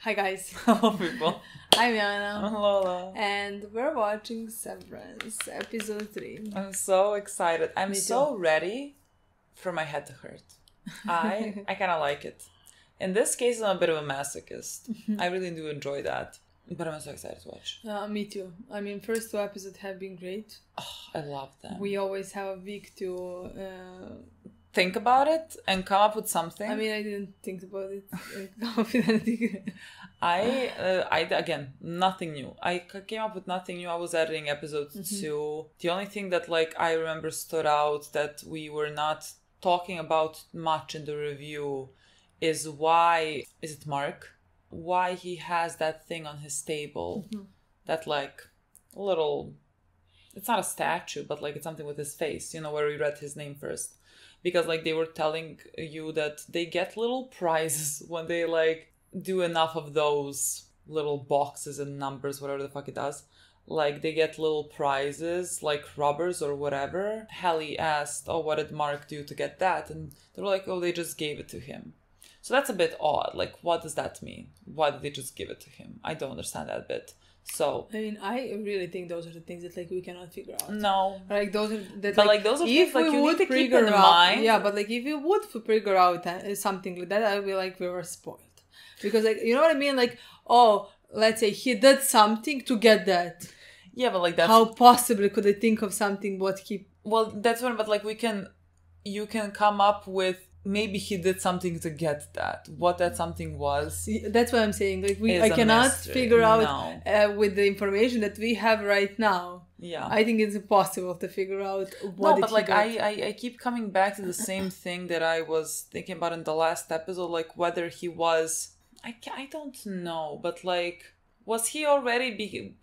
Hi guys. Hello people. I'm Milena. I'm Lola. And we're watching Severance, episode 3. I'm so excited. I'm Me so ready for my head to hurt. I kind of like it. In this case, I'm a bit of a masochist. I really do enjoy that. But I'm so excited to watch. Me too. I mean, first 2 episodes have been great. Oh, I love them. We always have a week to... think about it and come up with something. I mean, I didn't think about it. Come up with anything. I again, nothing new. I came up with nothing new. I was editing episode 2. The only thing that I remember stood out that we were not talking about much in the review is why is it Mark? Why he has that thing on his table, that little. It's not a statue, but it's something with his face. You know, where we read his name first. Because they were telling you that they get little prizes when they do enough of those little boxes and numbers, whatever the fuck it does. They get little prizes, like rubbers or whatever. Hallie asked, oh, what did Mark do to get that? And they were like, oh, they just gave it to him. So that's a bit odd. What does that mean? Why did they just give it to him? I don't understand that bit. So I mean, I really think those are the things that we cannot figure out. No, those are that. But those are if things we you would need to keep figure in out, mind. yeah, but if you would figure out something like that, I'd be we were spoiled because you know what I mean. Oh, let's say he did something to get that. Yeah, but that's how possibly could I think of something what he? Well, that's one. But you can come up with. Maybe he did something to get that. What that something was. That's what I'm saying. I cannot figure out with the information that we have right now. Yeah. I think it's impossible to figure out what. No, but I keep coming back to the same thing that I was thinking about in the last episode. Whether he was, I don't know, but was he already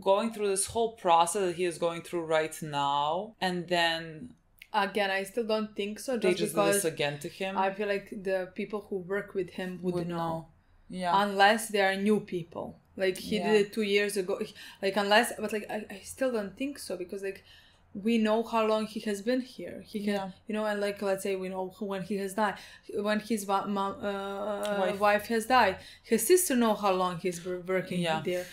going through this whole process that he is going through right now, and then. Again, I still don't think so. They just do this again to him. I feel like the people who work with him would know. Yeah. Unless they are new people. He did it 2 years ago. Unless, but I still don't think so because we know how long he has been here. He can, you know, and let's say we know when he has died, when his wife has died. His sister know how long he's working there.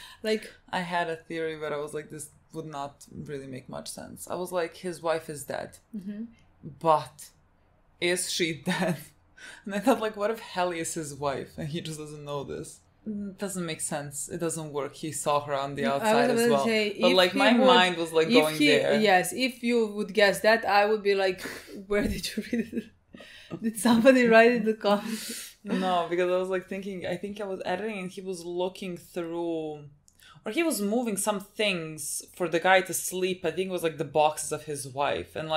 I had a theory, but I was this would not really make much sense. I was his wife is dead. But is she dead? And I thought what if Hallie is his wife and he just doesn't know this? It doesn't make sense. It doesn't work. He saw her on the outside as well. But my mind was going there. Yes, if you would guess that, I would be where did you read it? Did somebody write it in the comments? No, because I was thinking, I think I was editing and he was looking through... Or he was moving some things for the guy to sleep. I think it was the boxes of his wife. And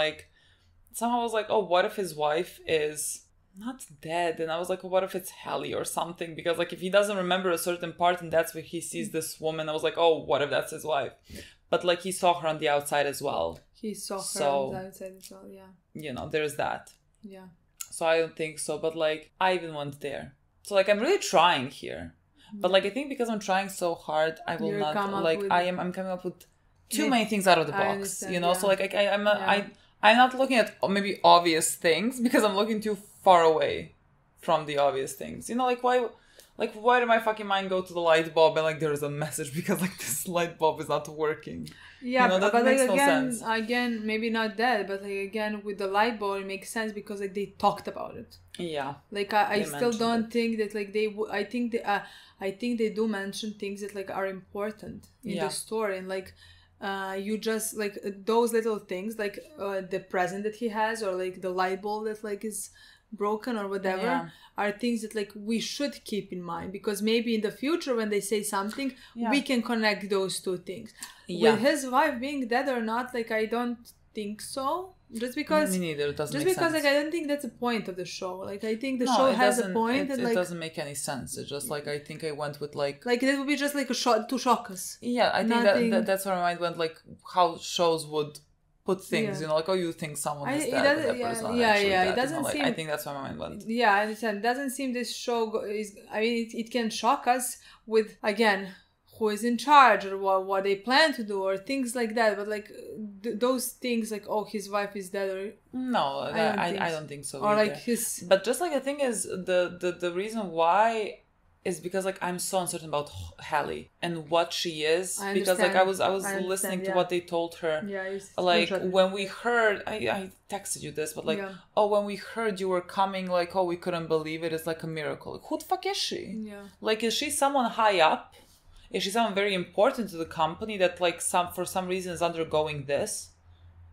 somehow I was oh, what if his wife is not dead? And I was oh, what if it's Hallie or something? Because if he doesn't remember a certain part and that's where he sees this woman, I was oh, what if that's his wife? But he saw her on the outside as well. He saw her on the outside as well, yeah. You know, there's that. Yeah. So I don't think so. But I even went there. So I'm really trying here. But I think because I'm trying so hard, I will not I'm coming up with too many things out of the box. You know, so I'm not looking at maybe obvious things because I'm looking too far away from the obvious things. You know, why did my fucking mind go to the light bulb and there's a message because this light bulb is not working. Yeah, you know, that but makes no sense. Again, maybe not that, but again with the light bulb it makes sense because they talked about it. Yeah. I still don't think that they would. I think they do mention things that are important in the story and you just those little things the present that he has or the light bulb that is broken or whatever are things that we should keep in mind because maybe in the future when they say something we can connect those two things. With his wife being dead or not, I don't think so. Just because me neither. It doesn't just make because sense. I don't think that's the point of the show. I think the show has a point it doesn't make any sense. It's just I think I went with that would be just a shot to shock us. Yeah, I think that's where my mind went how shows would put things, you know, oh, you think someone is dead, but that person not actually dead. It doesn't seem... I think that's where my mind went. Yeah, I understand. It doesn't seem this show is... I mean, it can shock us with, again, who is in charge or what they plan to do or things like that. But, those things, oh, his wife is dead or... No, I don't think so or, either. his... But just, the thing is, the reason why is because like I'm so uncertain about Hallie and what she is, because like I was listening to what they told her. Yeah, like when we heard, I texted you this, but like when we heard you were coming, like we couldn't believe it. It's like a miracle. Like, who the fuck is she? Yeah, like is she someone high up? Is she someone very important to the company that like for some reason is undergoing this?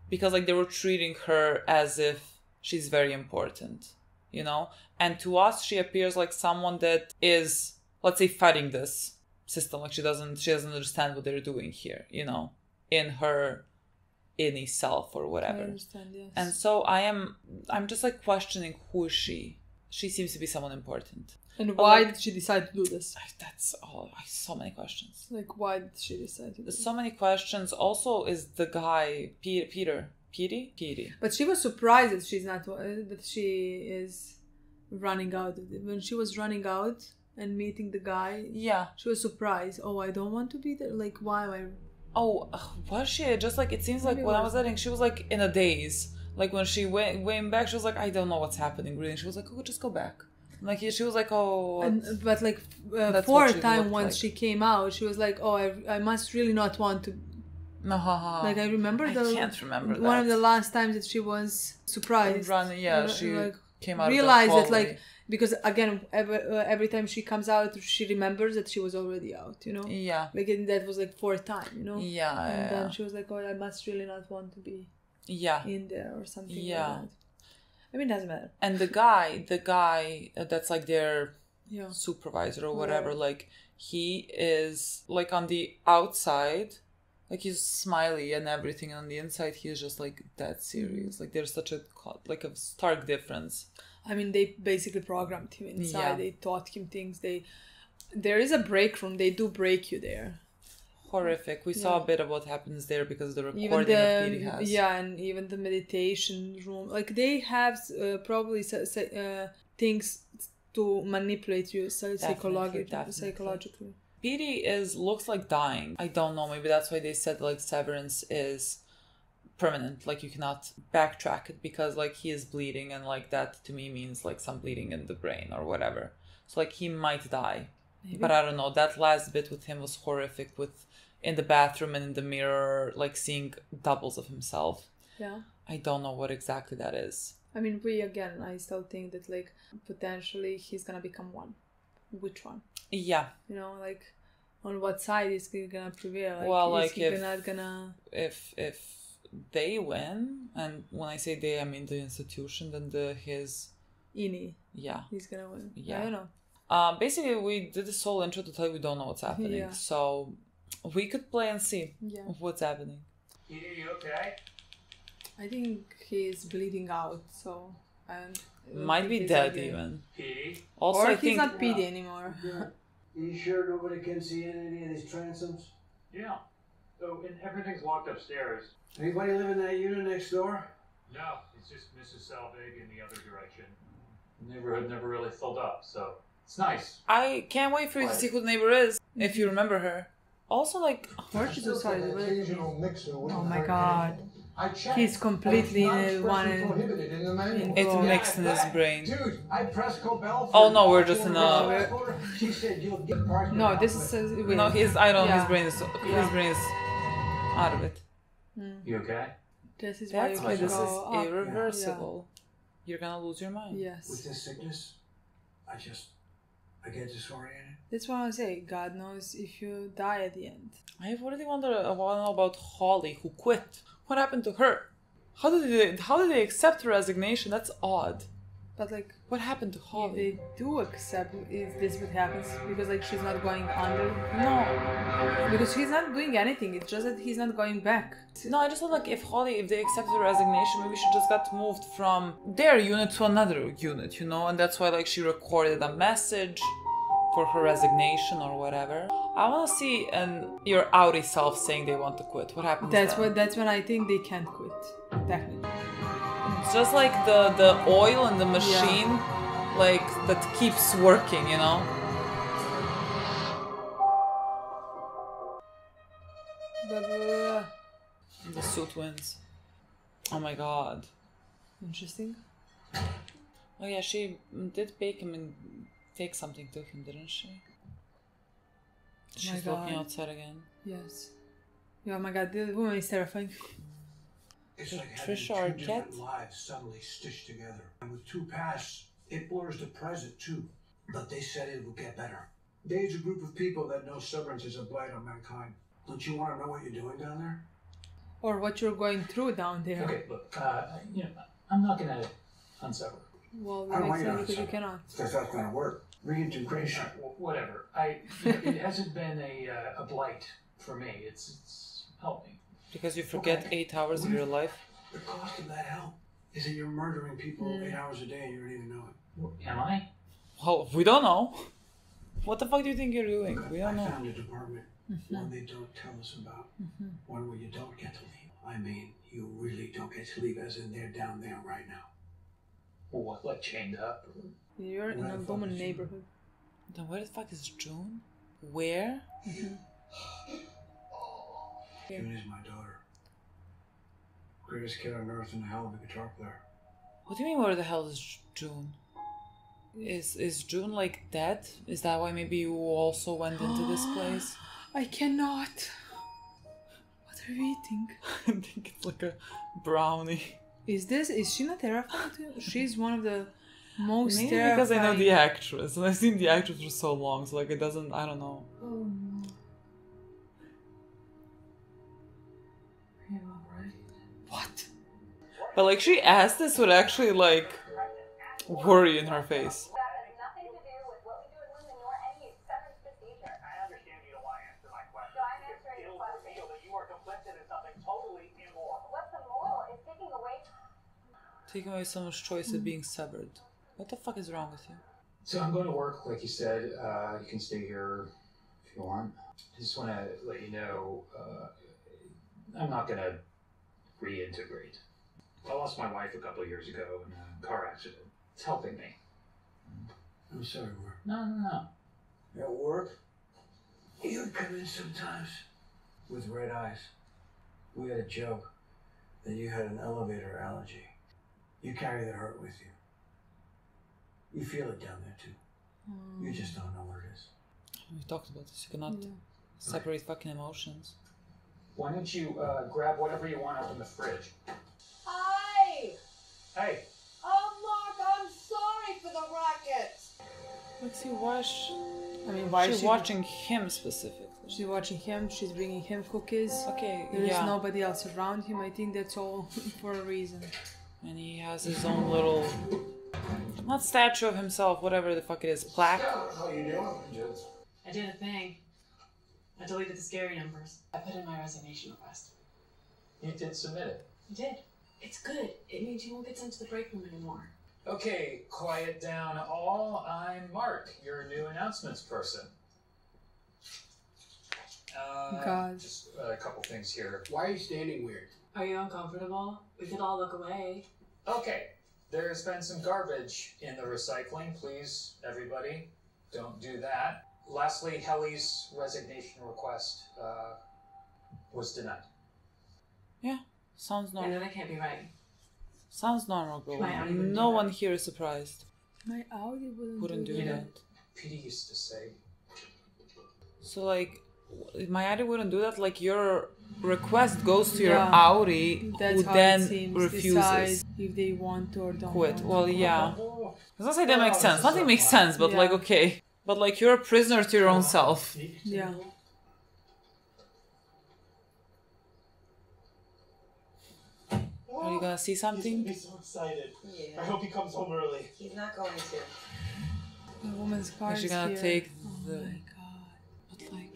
Because like they were treating her as if she's very important, you know? And to us, she appears like someone that is, let's say, fighting this system. Like she doesn't understand what they're doing here, you know, in her inner self or whatever. I understand, yes. And so I'm just like questioning, who is she? She seems to be someone important. And why did she decide to do this? That's all. So many questions. Like, why did she decide to do this? So many questions. Also, is the guy Peter? But she was surprised that she's not. That she is running out. When she was running out and meeting the guy, she was surprised. Oh, I don't want to be there. Like, why am I? Oh, was she? Just like it seems like when I was editing, she was like in a daze. Like when she went back, she was like, I don't know what's happening. Really, she was like, oh, just go back. Like she was like, oh. But like fourth time once she came out, she was like, oh, I must really not want to. Like I remember I can't remember that. One of the last times that she was surprised. She like, came out. Realized that like because again every time she comes out, she remembers that she was already out. You know. Yeah. Like that was like fourth time. You know. Yeah. And then she was like, oh, I must really not want to be. Yeah. In there or something. Yeah. Like that. I mean, it doesn't matter. And the guy that's like their supervisor or whatever, like he is like on the outside, like he's smiley and everything, and on the inside he's just like dead serious. Like there's such a stark difference. I mean, they basically programmed him inside. They taught him things. There is a break room. They do break you there. Horrific. We saw a bit of what happens there because the recording that Petey has. Yeah, and even the meditation room. Like they have probably things to manipulate you psychologically. Petey looks like dying. I don't know. Maybe that's why they said like severance is permanent. Like you cannot backtrack it because like he is bleeding, and like that to me means like some bleeding in the brain or whatever. So like he might die. Maybe. But I don't know. That last bit with him was horrific, with in the bathroom and in the mirror, like seeing doubles of himself. Yeah. I don't know what exactly that is. I mean, I still think that like potentially he's gonna become one. Which one? Yeah. You know, like on what side is he gonna prevail? Like, well, like if they win, and when I say they, I mean the institution, then his Ini. Yeah. He's gonna win. Yeah. I don't know. Basically, we did this whole intro to tell you we don't know what's happening. Yeah. So we could play and see what's happening. Are you okay? I think he's bleeding out, so... Might be dead even. Petey? Also, or he's not Petey anymore. Are you sure nobody can see any of these transoms? Yeah. So, and everything's locked upstairs. Anybody live in that unit next door? No, it's just Mrs. Selvig in the other direction. The neighborhood never really filled up, so... It's nice. I can't wait for you to see who the neighbor is, if you remember her. Also, like... Where's she decided? Oh my god. He's completely in one and... It's mixed in his brain. Dude, I pressed Cobell. Oh no, we're just in a... No, this is... No, his brain is out of it. You okay? That's why this is irreversible. Yeah. You're gonna lose your mind. Yes. With this sickness, I get disoriented. That's what I say. God knows if you die at the end. I really want to know about Holly, who quit. What happened to her? How did they accept her resignation? That's odd. But like, what happened to Holly? They do accept if this would happen because like she's not going under. No, because he's not doing anything. It's just that he's not going back. No, I just thought like if they accepted her resignation, maybe she just got moved from their unit to another unit, you know, and that's why like she recorded a message for her resignation or whatever. I want to see your outie self saying they want to quit. What happens? That's when I think they can't quit. Technically. It's just like the oil in the machine, like that keeps working, you know. The suit wins. Oh my god. Interesting. Oh yeah, she did bake him in take something to him, didn't she? Oh She's walking outside again. Yes. Oh my god, the woman is terrifying. It's like Trisha having two Arquette? different lives suddenly stitched together. And with two pasts, it blurs the present too. But they said it would get better. There's a group of people that know Severance is a blight on mankind. Don't you want to know what you're doing down there? Or what you're going through down there. Okay, look, I'm not gonna unsever. Well, I that don't makes want you sense to because you unsever. cannot. Because that's going to work. Reintegration. Whatever. It hasn't been a blight for me. It's helped me. Because you forget Okay. 8 hours of your life. The cost of that help is that you're murdering people 8 hours a day and you don't even know it. Am I? Well, we don't know. What the fuck do you think you're doing? We don't I know. found a department, one they don't tell us about, one where you don't get to leave. I mean, you really don't get to leave, as in they're down there right now. What, like chained up? You're in a woman neighborhood. Then where the fuck is June? Where? June is my daughter. Greatest kid on earth and a hell of a guitar player. What do you mean where the hell is June? Is June like dead? Is that why maybe you also went into this place? I cannot. What are you eating? I think it's like a brownie. Is she not terrifying too? She's one of the most Maybe terrifying. because I know the actress and I've seen the actress for so long, so like it doesn't, I don't know. Oh no. Are you alright? What? But like she asked this with actually like worry in her face. That has nothing to do with what we do at Lumen nor any severance procedure. I understand you don't want to answer my question. So I'm answering your It'll question. reveal that you are complicit in something totally immoral. What's immoral is taking away. Taking away someone's choice of being severed. What the fuck is wrong with you? So I'm going to work, like you said. You can stay here if you want. I just want to let you know, I'm not going to reintegrate. I lost my wife a couple of years ago in a car accident. It's helping me. I'm sorry, Mark. No. At work, you would come in sometimes with red eyes. We had a joke that you had an elevator allergy. You carry the hurt with you. You feel it down there too. You just don't know where it is. We talked about this. You cannot separate fucking emotions. Why don't you grab whatever you want out in the fridge? Hi! Hey, Oh, Mark, I'm sorry for the racket. Let's see why Why is she's watching him specifically. She's watching him. She's bringing him cookies. Okay, There is yeah. nobody else around him. I think that's all for a reason. And he has his own little, not statue of himself, whatever the fuck it is, plaque. How you doing, Judge? I did a thing. I deleted the scary numbers. I put in my resignation request. you did submit it. I did. It's good. It means you won't get sent to the break room anymore. Okay, quiet down all. I'm Mark, your new announcements person. God. Just a couple things here. Why are you standing weird? Are you uncomfortable? We could all look away. Okay, there's been some garbage in the recycling. Please, everybody, don't do that. Lastly, Helly's resignation request was denied. Yeah, sounds I know normal. that can't be right. Sounds normal, bro. My Audi wouldn't No do one that. here is surprised. My Audi Wouldn't do that. Petey used to say, So like, my Audi wouldn't do that. Like your request goes to your Yeah. Audi, That's who how then it seems. refuses. Decide if they want to or don't Quit. want Well, to. yeah. oh, I was gonna say that makes sense. Nothing makes sense, but like Yeah. okay. But like you're a prisoner to your own self. Yeah. Are you gonna see something? He's so excited. Yeah. I hope he comes home early. He's not going to. The woman's car Is she is gonna here. take Oh the- my god. But like,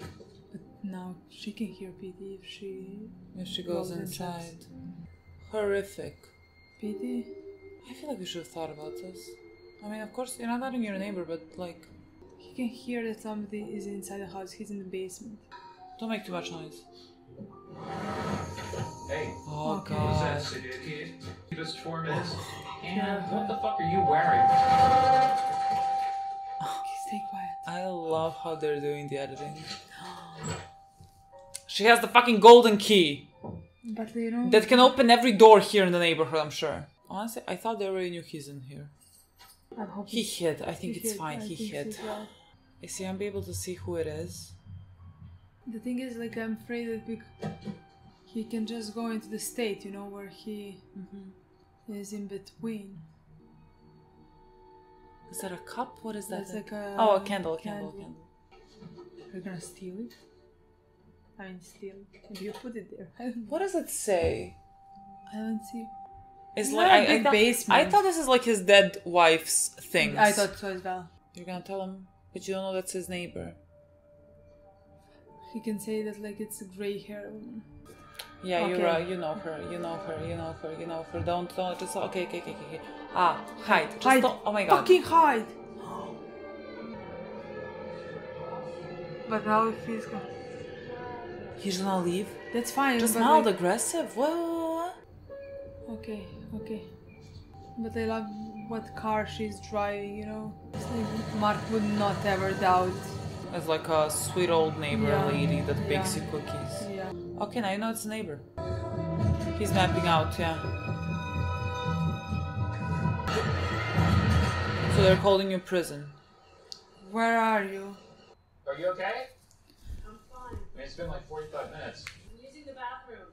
But now she can hear Petey if she... if she goes Goes and inside. Horrific. Petey? I feel like we should have thought about this. I mean, of course, you're not letting your neighbor, but like, He can hear that somebody is inside the house. He's in the basement. don't make too much noise. hey, Oh Okay. who's god. that, Sudoku? Just 4 minutes. And what the fuck are you wearing? Okay, stay quiet. I love how they're doing the editing. She has the fucking golden key But you know... that can open every door here in the neighborhood, I'm sure. Honestly, I thought they already knew he's in here. I'm hoping He hid. I think he it's hid. fine. I He think hid. he's well. Is he able to see who it is? The thing is, like, I'm afraid that he can just go into the state, you know, where he is in between. Is that a cup? What is that? It's like a a candle. You're gonna steal it? I mean, steal. Maybe you put it there. What does it say? I don't see. It's It's like not a I big thought, basement. I thought this is like his dead wife's things. I thought so as well. You're gonna tell him, but you don't know that's his neighbor. He can say that like it's a gray hair woman. Yeah, Okay. you're right. You know her. Don't just okay. Ah, hide. Just Hide. don't. Oh my god. Fucking hide! But now if he's gone. He's gonna leave. That's fine. Just but mild like, aggressive. Whoa. okay. But I love what car she's driving, you know? It's like Mark would not ever doubt. It's like a sweet old neighbor Yeah. lady that Yeah. bakes you cookies. Yeah. Okay, now you know it's a neighbor. He's mapping out, yeah. So they're calling you prison. Where are you? Are you okay? I'm fine. I mean, it's been like 45 minutes. I'm using the bathroom.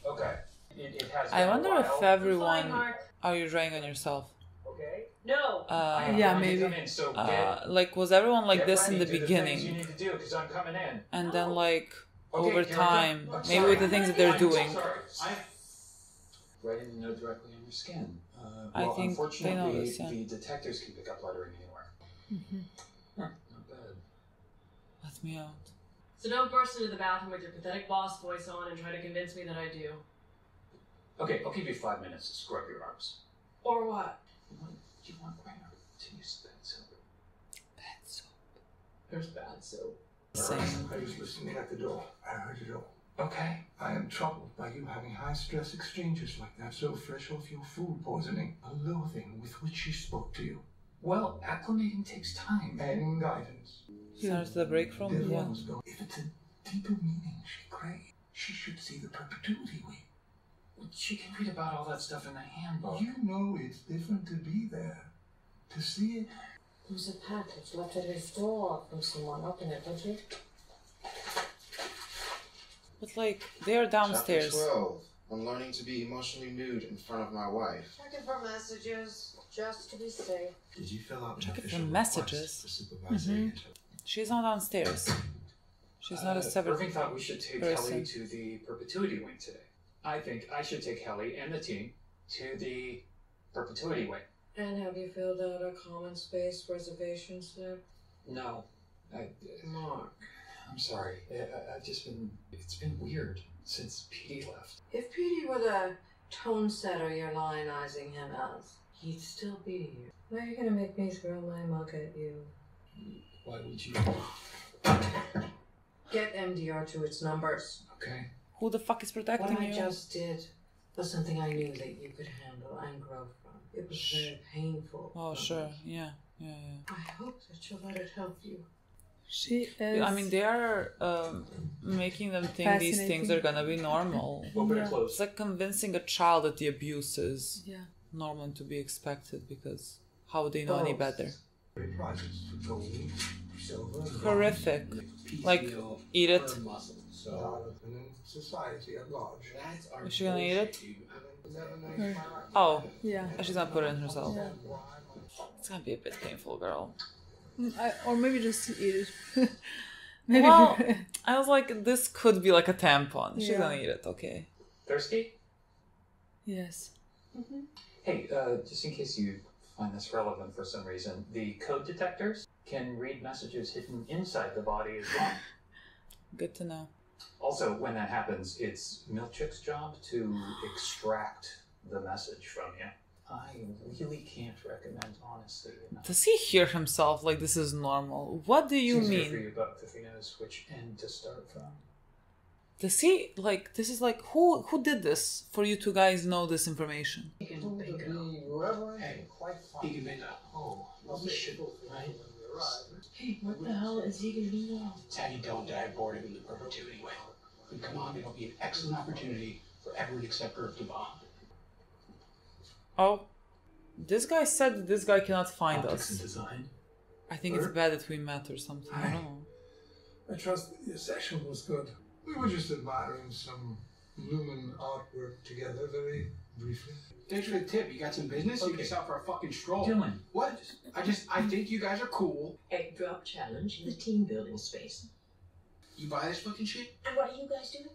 Okay. It has I been a wonder while. if everyone... Fine, Mark. Are you drying on yourself? Okay. No. I'm Yeah, going to maybe. Come in, so get, Like, was everyone like get this in ready, the do the things you beginning? need to do, because I'm coming in. And then like, Okay, over you're time, done. I'm maybe sorry. with the things that they're I'm so doing. sorry. Right in the note directly on your skin. I Well, think they unfortunately, know this, yeah. the detectors can pick up lettering anywhere. Huh, not bad. Let me out. So don't burst into the bathroom with your pathetic boss voice on and try to convince me that I do. Okay, I'll give you 5 minutes to scrub your arms. Or what? You want Rainer to use bed soap? Bad soap. There's bad soap. Same. I was listening at the door. I heard it all. Okay. I am troubled by you having high-stress exchanges like that so fresh off your food poisoning. A loathing with which she spoke to you. Well, acclimating takes time. And guidance. Starts the break from? Dear Yeah. ones go, if it's a deeper meaning she craves, she should see the perpetuity we. She can read about all that stuff in the handbook. You know it's different to be there. To see it. There's a package left at his door from someone. Open it, don't you? But like, they're downstairs. Chapter 12. I'm learning to be emotionally nude in front of my wife. Checking for messages, just to be safe. Did you fill out Check an it for official messages. request for supervisory inter- She's not downstairs. She's not a severed Irving thought we should take person. Kelly to the perpetuity wing today. I think I should take Kelly and the team to the perpetuity wing. And have you filled out a common space reservation slip? No. Mark. I'm sorry. I've just been... It's been weird since Petey left. If Petey were the tone setter you're lionizing him as, he'd still be here. Now you're gonna make me throw my mug at you. Why would you... Get MDR to its numbers. Okay. Who the fuck is What protecting I you? just did was something I knew that you could handle and grow from. It was very painful. Oh, sure. Yeah. I hope that you'll let it help you. She is. I mean, they are making them think these things are gonna be normal. Open Yeah. and close. It's like convincing a child that the abuse is Yeah. normal and to be expected, because how would they know any better? Prizes for gold, silver, Horrific. Like, eat it. and in society at large. Is she gonna eat it? Her. Oh, Yeah. she's gonna put it in herself. Yeah. It's gonna be a bit painful, girl. Or maybe just eat it. Maybe. Well, I was like, this could be like a tampon. She's Yeah. gonna eat it, okay. Thirsty? Yes. Hey, just in case you find this relevant for some reason, the code detectors can read messages hidden inside the body as well. Good to know. Also, when that happens, it's Milchick's job to extract the message from you. I really can't recommend honesty enough. Does he hear himself like this is normal? What do you It's easier for mean? you both if he knows which end to start from. Does he like this is like who did this for you two guys know this information? Hey, quite fine. Egan Bingo. Oh, we should, right? Hey, what the hell is he gonna do now? Teddy don't die boarded in the perpetuity way. And come on, it'll be an excellent opportunity for every acceptor of Devon. Oh, This guy said that this guy cannot find Optics and us. design. I think it's bad that we met or something. I don't know. I trust that your session was good. We were just admiring some Lumen artwork together very briefly. Thanks for the tip. You got some business? You just out for a fucking stroll. Dylan. What? I think you guys are cool. Egg drop challenge in the team building space. You buy this fucking shit? And what are you guys doing?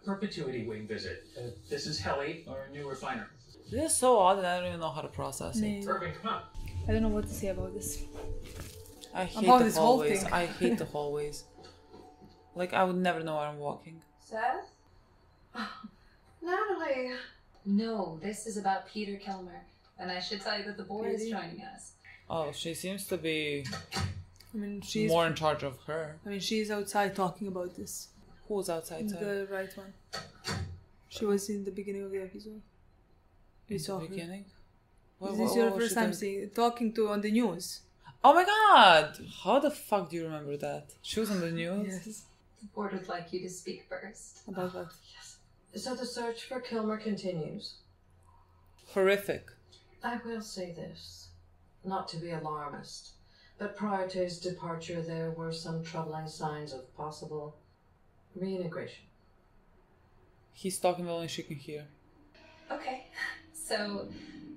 Perpetuity wing visit. This is Helly, our new refiner. This is so odd and I don't even know how to process it. Irving, come on. I don't know what to say about this. I hate About the this whole hallways. thing. I hate the hallways. Like, I would never know where I'm walking. Seth? Natalie! No, this is about Peter Kilmer. And I should tell you that the board is joining us. Oh, she seems to be I mean, she's more in charge of her. I mean, she's outside talking about this. Who's outside? The right one. She was in the beginning of the episode. We saw her. Beginning? Is this your first time seeing talking to on the news? Oh my god! How the fuck do you remember that? She was on the news? Yes. The board would like you to speak first. About what? So the search for Kilmer continues. Horrific. I will say this, not to be alarmist, but prior to his departure there were some troubling signs of possible reintegration. He's talking only she can hear. Okay, so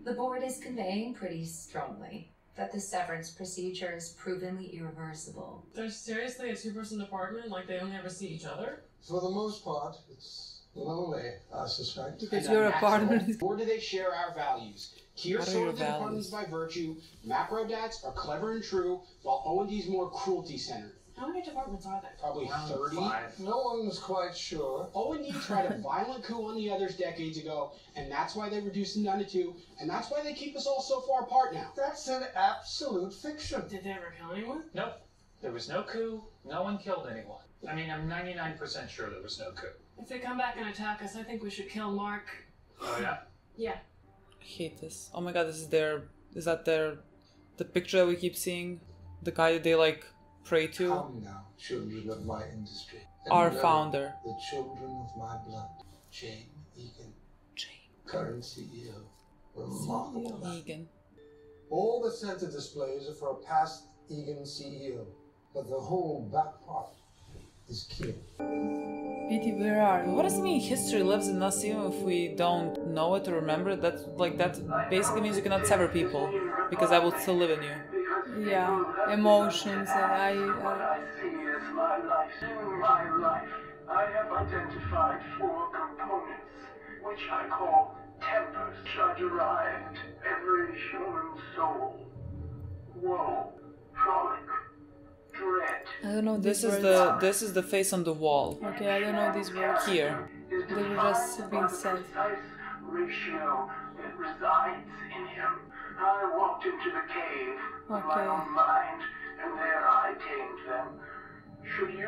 the board is conveying pretty strongly that the severance procedure is provenly irreversible. There's seriously a two-person department, like they only ever see each other? For the most part, it's lonely, I suspect. Because your apartment is... Or do they share our values? Kier What are your sorted the departments values? by virtue, macro dads are clever and true, while O&D's more cruelty-centered. How many departments are there? Probably 30. No one's quite sure. O&D tried a violent coup on the others decades ago, and that's why they reduced them down to 2, and that's why they keep us all so far apart now. That's an absolute fiction. Did they ever kill anyone? Nope. There was no coup. No one killed anyone. I mean, I'm 99% sure there was no coup. If they come back and attack us, I think we should kill Mark. Oh, yeah? Yeah. I hate this. Oh my god, this is their... Is that their... The picture that we keep seeing? The guy that they, like, pray to? Come now, children of my industry. And Our know founder. The children of my blood. Jane Egan. Jane. Current CEO. Remarkable. Egan. All the center displays are for a past Egan CEO, but the whole back part is killed. Petey, where are you? What does it mean history lives in us even if we don't know it or remember it? That basically means you cannot sever people, because I will still live in you. Yeah, emotions and I see as my life. In my life, I have identified 4 components, which I call tempers, which are derived every human soul. Woe, frolic, dread. I don't know This these is words. this is the face on the wall. Okay, I don't know these words. Here. They were just being said. Precise ratio that resides in him. I walked into the cave with my own mind, and there I tamed them. Should you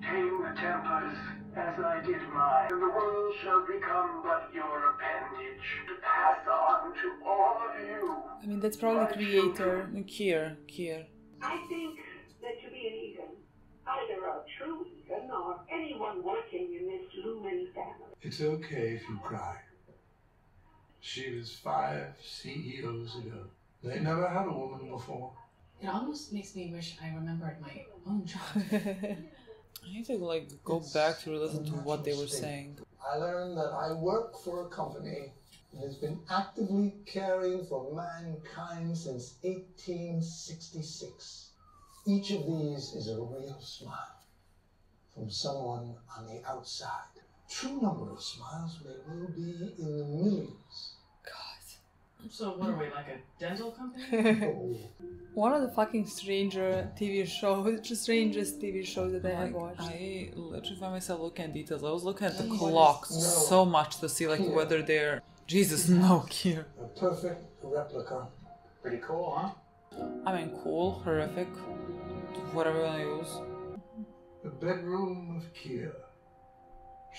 tame the tempers as I did mine, and the world shall become but your appendage to pass on to all of you. I mean, that's probably creator. Kier. I think that to be an Egan, either a true Egan or anyone working in this Lumen family. It's okay if you cry. She was 5 CEOs ago. They never had a woman before. It almost makes me wish I remembered my own job. I need to go back to listen to what they were saying. I learned that I work for a company that has been actively caring for mankind since 1866. Each of these is a real smile from someone on the outside. True number of smiles may well be in the millions. So what are we, like a dental company? One of the fucking strangest TV shows that I have watched. I literally found myself looking at details. I was looking at the clocks so much to see whether they're... Jesus, no, Kier. A perfect replica. Pretty cool, huh? I mean, cool, horrific, whatever you want to use. The bedroom of Kier.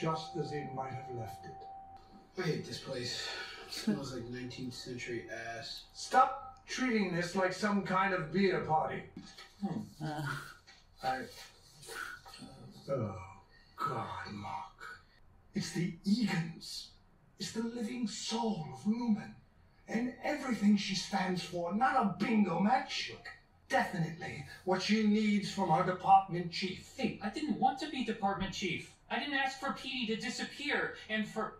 Just as he might have left it. I hate this place. Smells like 19th century ass. Stop treating this like some kind of beer party. Oh, God, Mark. It's the Egans. It's the living soul of Lumen. and everything she stands for, not a bingo match. Look, definitely what she needs from her department chief. Hey, I didn't want to be department chief. I didn't ask for Petey to disappear and for...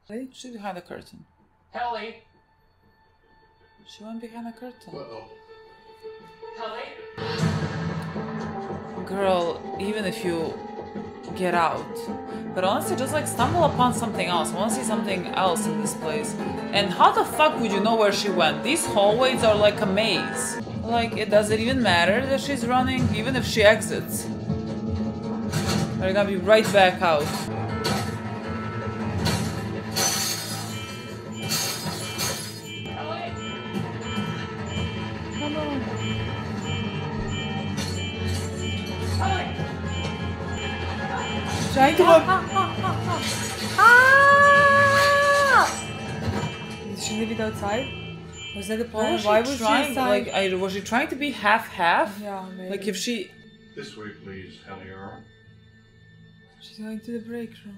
Wait, she's behind the curtain. Helly! She went behind the curtain. Uh-oh. Helly! Girl, even if you get out, but honestly, just like stumble upon something else. I want to see something else in this place. And how the fuck would you know where she went? These hallways are like a maze. Like, does it even matter that she's running? Even if she exits, they're gonna be right back out. Come on. Trying to Did she leave it outside? Was that the plan? Why was she trying? outside? Like, was she trying to be half-half? Yeah, maybe. Like if she. This way, please, Hellier. She's going to the break room.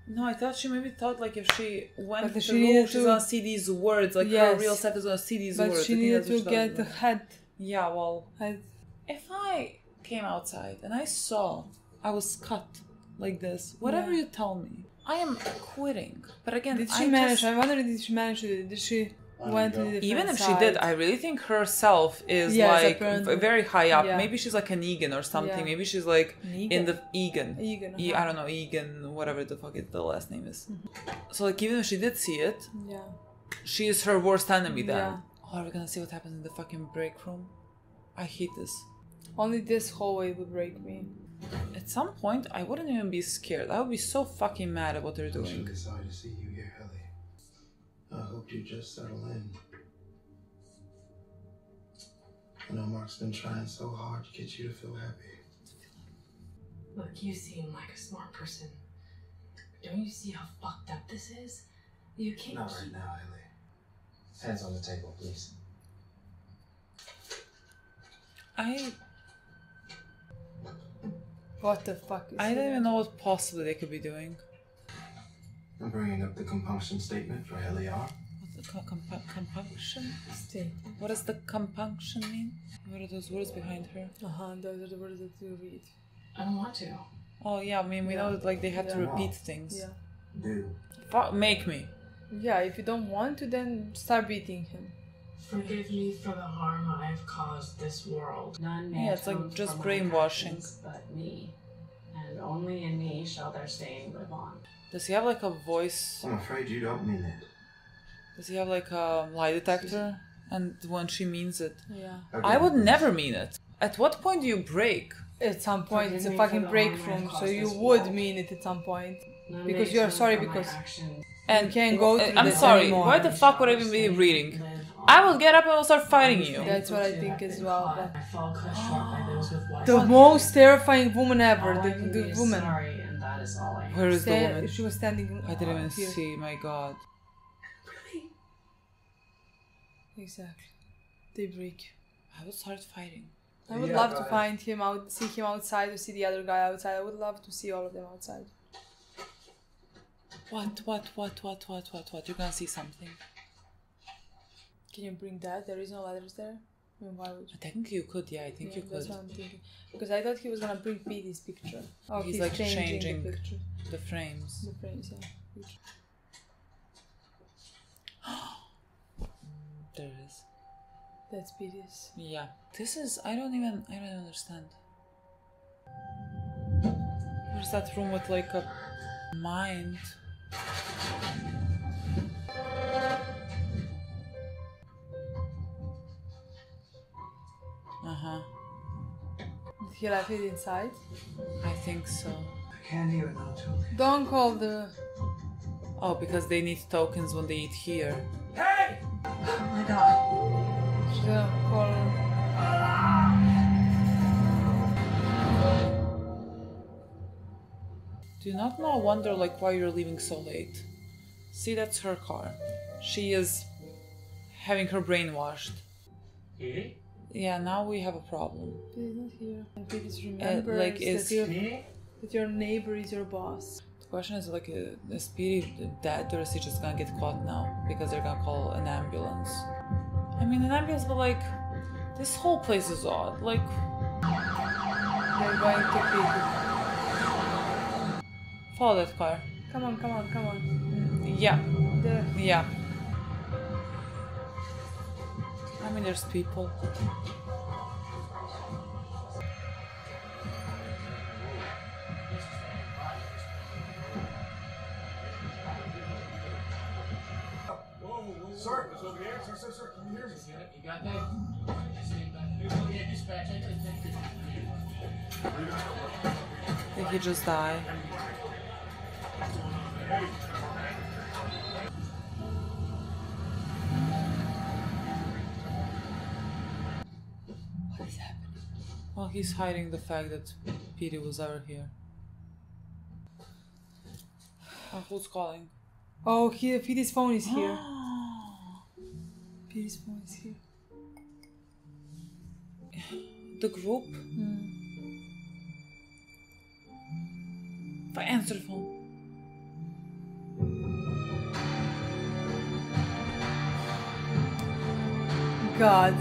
No, I thought she maybe thought like if she went to But the she room, needed she's to- gonna see these words. Like her real self is gonna see these But words. she I think needed that's what to she get thought. ahead. Yeah, well, Head. if I came outside and I saw I was cut like this, whatever Yeah. you tell me, I am quitting. But again, Did she I manage? just- I wonder did she manage to do it? Did she went to the different even if she side? did, I really think herself is Yes, like apparently. very high up. Yeah. Maybe she's like an Egan or something. Yeah. Maybe she's like in Negan? the Egan. Egan, I don't know, Egan, whatever the fuck the last name is. Mm-hmm. So like even if she did see it, Yeah. she is her worst enemy then. Yeah. Oh, are we gonna see what happens in the fucking break room? I hate this. Only this hallway would break me. At some point, I wouldn't even be scared. I would be so fucking mad at what they're I'm doing. so sorry to see you here, Helly. I hope you just settle in. I know Mark's been trying so hard to get you to feel happy. Look, you seem like a smart person. Don't you see how fucked up this is? You can't. Not right now, Haley. Hands on the table, please. What the fuck is I don't that? even know what possibly they could be doing. I'm bringing up the compunction statement for Heliar. What's the compunction? Stay. What does the compunction mean? What are those words behind her? Those are the words that you read. I don't want to. Oh yeah, I mean we know that like they have to Yeah. repeat things. Yeah. Do. Fuck, make me. Yeah, if you don't want to, then start beating him. Forgive me for the harm I've caused this world. None may Yeah, it's like atone just for my brainwashing. actions But me. And only in me shall their stain live on. Does he have like a voice? I'm afraid you don't mean it. Does he have like a lie detector? And when she means it, Yeah. I would never mean it. At what point do you break? At some point, it's a Forgive me for fucking the break harm I've room, so caused you this would world. mean it at some point. None Because may you're atone sorry for my because actions. And you can't go through I'm this sorry. anymore. Why the fuck would I even be reading? I will get up and will start fighting you. That's what I think as well. But I fall cut short by those with wise the most terrifying woman ever, All I can the be is woman. sorry, and that is all I Where is the woman? She was standing. I didn't even here. see. My God. Exactly. They break. I would start fighting. I would love to find him out, see him outside, or see the other guy outside. I would love to see all of them outside. What? You're gonna see something. Can you bring that? There is no letters there. I mean, why would you? Technically you could, yeah, I think you That's could. what I'm thinking. Because I thought he was gonna bring Petey's picture. Oh, He's like changing the picture. the frames. The frames, yeah. Picture. There it is. That's Petey's. Yeah. This is I don't understand. There's that room with like a mind. Uh-huh. Did he left it inside? I think so. I can't hear it now, too. Don't call the... Oh, because they need tokens when they eat here. Hey! Oh my god. She's gonna call... Do you not now wonder like why you're leaving so late? See, that's her car. She is having her brainwashed. Petey? Yeah, now we have a problem. Petey's not here. And Petey's remembers like, is that your neighbor is your boss. question is like, is Petey dead or is he just gonna get caught now because they're gonna call an ambulance? I mean, an ambulance, but like, this whole place is odd. Like, they're going to Petey. Follow that car. Come on. Yeah. There. Yeah. I mean, there's people. Sir, it's over here. Sir, can you hear me? You got that? Yeah, dispatch. I think he just died. What is happening? Well, he's hiding the fact that Petey was ever here. Oh, who's calling? Oh, Petey's phone is here. Petey's phone is here. The group? If I answer the phone. God.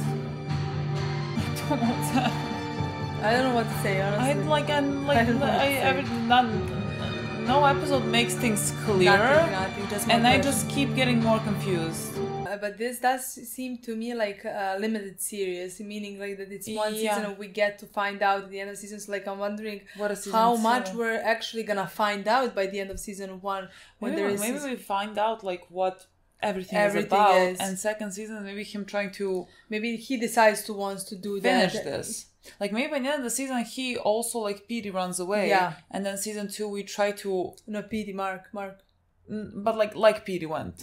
I don't know what to say, honestly. No episode makes things clearer. Nothing, just and I just keep getting more confused. But this does seem to me like a limited series, meaning like that it's one season and we get to find out at the end of season. So like I'm wondering how much we're actually gonna find out by the end of season 1 when maybe we find out like what everything is about, and second season maybe him trying to he decides to wants to do finish this. Like maybe by the end of the season he also like Petey runs away, and then season 2 we try to Petey Mark. But like Petey went.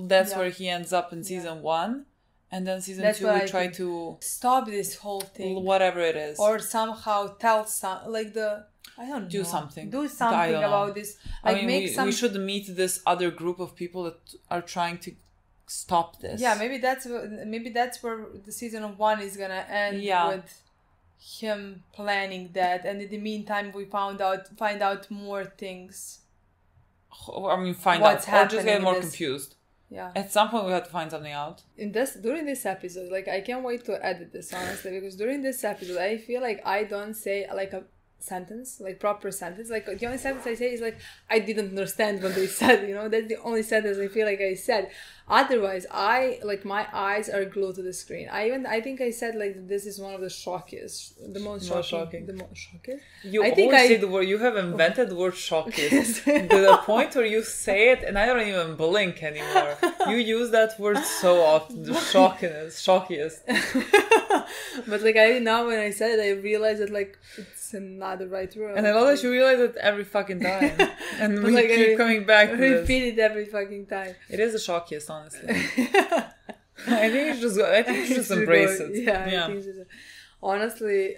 That's where he ends up in season 1. And then season 2 we try to stop this whole thing. Whatever it is. Or somehow tell do something about this. Like, I mean, we should meet this other group of people that are trying to stop this. Yeah, maybe that's where the season 1 is gonna end with him planning that, and in the meantime we find out more things. I mean, what's happening, or just get more confused. Yeah. At some point, we have to find something out. During this episode, like I can't wait to edit this honestly, because during this episode, I feel like I don't say like a sentence, like proper sentence. Like the only sentence I say is like I didn't understand what they said. You know, that's the only sentence I feel like I said. Otherwise, my eyes are glued to the screen. I think I said like this is one of the shockiest, the most shocking. You say the word. You have invented the word shockiest to the point where you say it, and I don't even blink anymore. You use that word so often. The shockiest. But like now when I said it, I realized that like it's not the right word. And I love that you realize it every fucking time, and we keep coming back to this. Repeat it every fucking time. It is the shockiest, honestly. I think you should just embrace it. Yeah. I think honestly,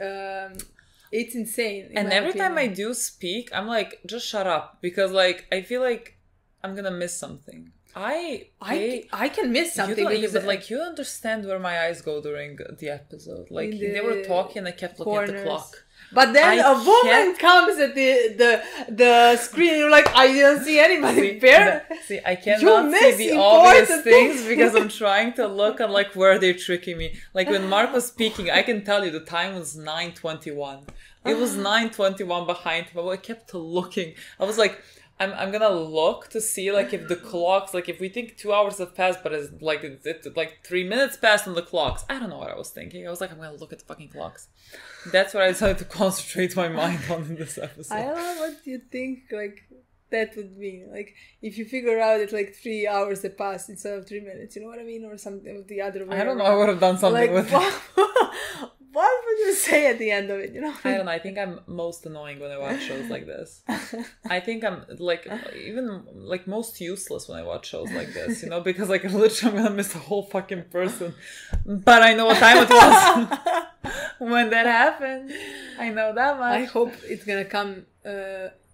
it's insane. And every time I do speak, I'm like, just shut up, because like I feel like I'm gonna miss something. I can miss something, but like you understand where my eyes go during the episode. Like they were talking, and I kept looking at the clock. But then a woman comes at the screen, and you're like, I didn't see anybody there. I cannot see the obvious things because I'm trying to look at like where they're tricking me. Like when Mark was speaking, I can tell you the time was 9:21. It was 9:21 behind him. I kept looking. I was like, I'm gonna look to see like if the clocks, like if we think 2 hours have passed, but it's like 3 minutes passed on the clocks. I don't know what I was thinking. I was like, I'm gonna look at the fucking clocks. That's what I decided to concentrate my mind on in this episode. I don't know what you think like that would mean. Like if you figure out that like 3 hours have passed instead of 3 minutes, you know what I mean, or something with the other way. I don't know. I would have done something with it. What would you say at the end of it, you know? I don't know. I think I'm most annoying when I watch shows like this. I think I'm like even like most useless when I watch shows like this, you know, because like literally I'm gonna miss a whole fucking person. But I know what time it was when that happened. I know that much. I hope it's gonna come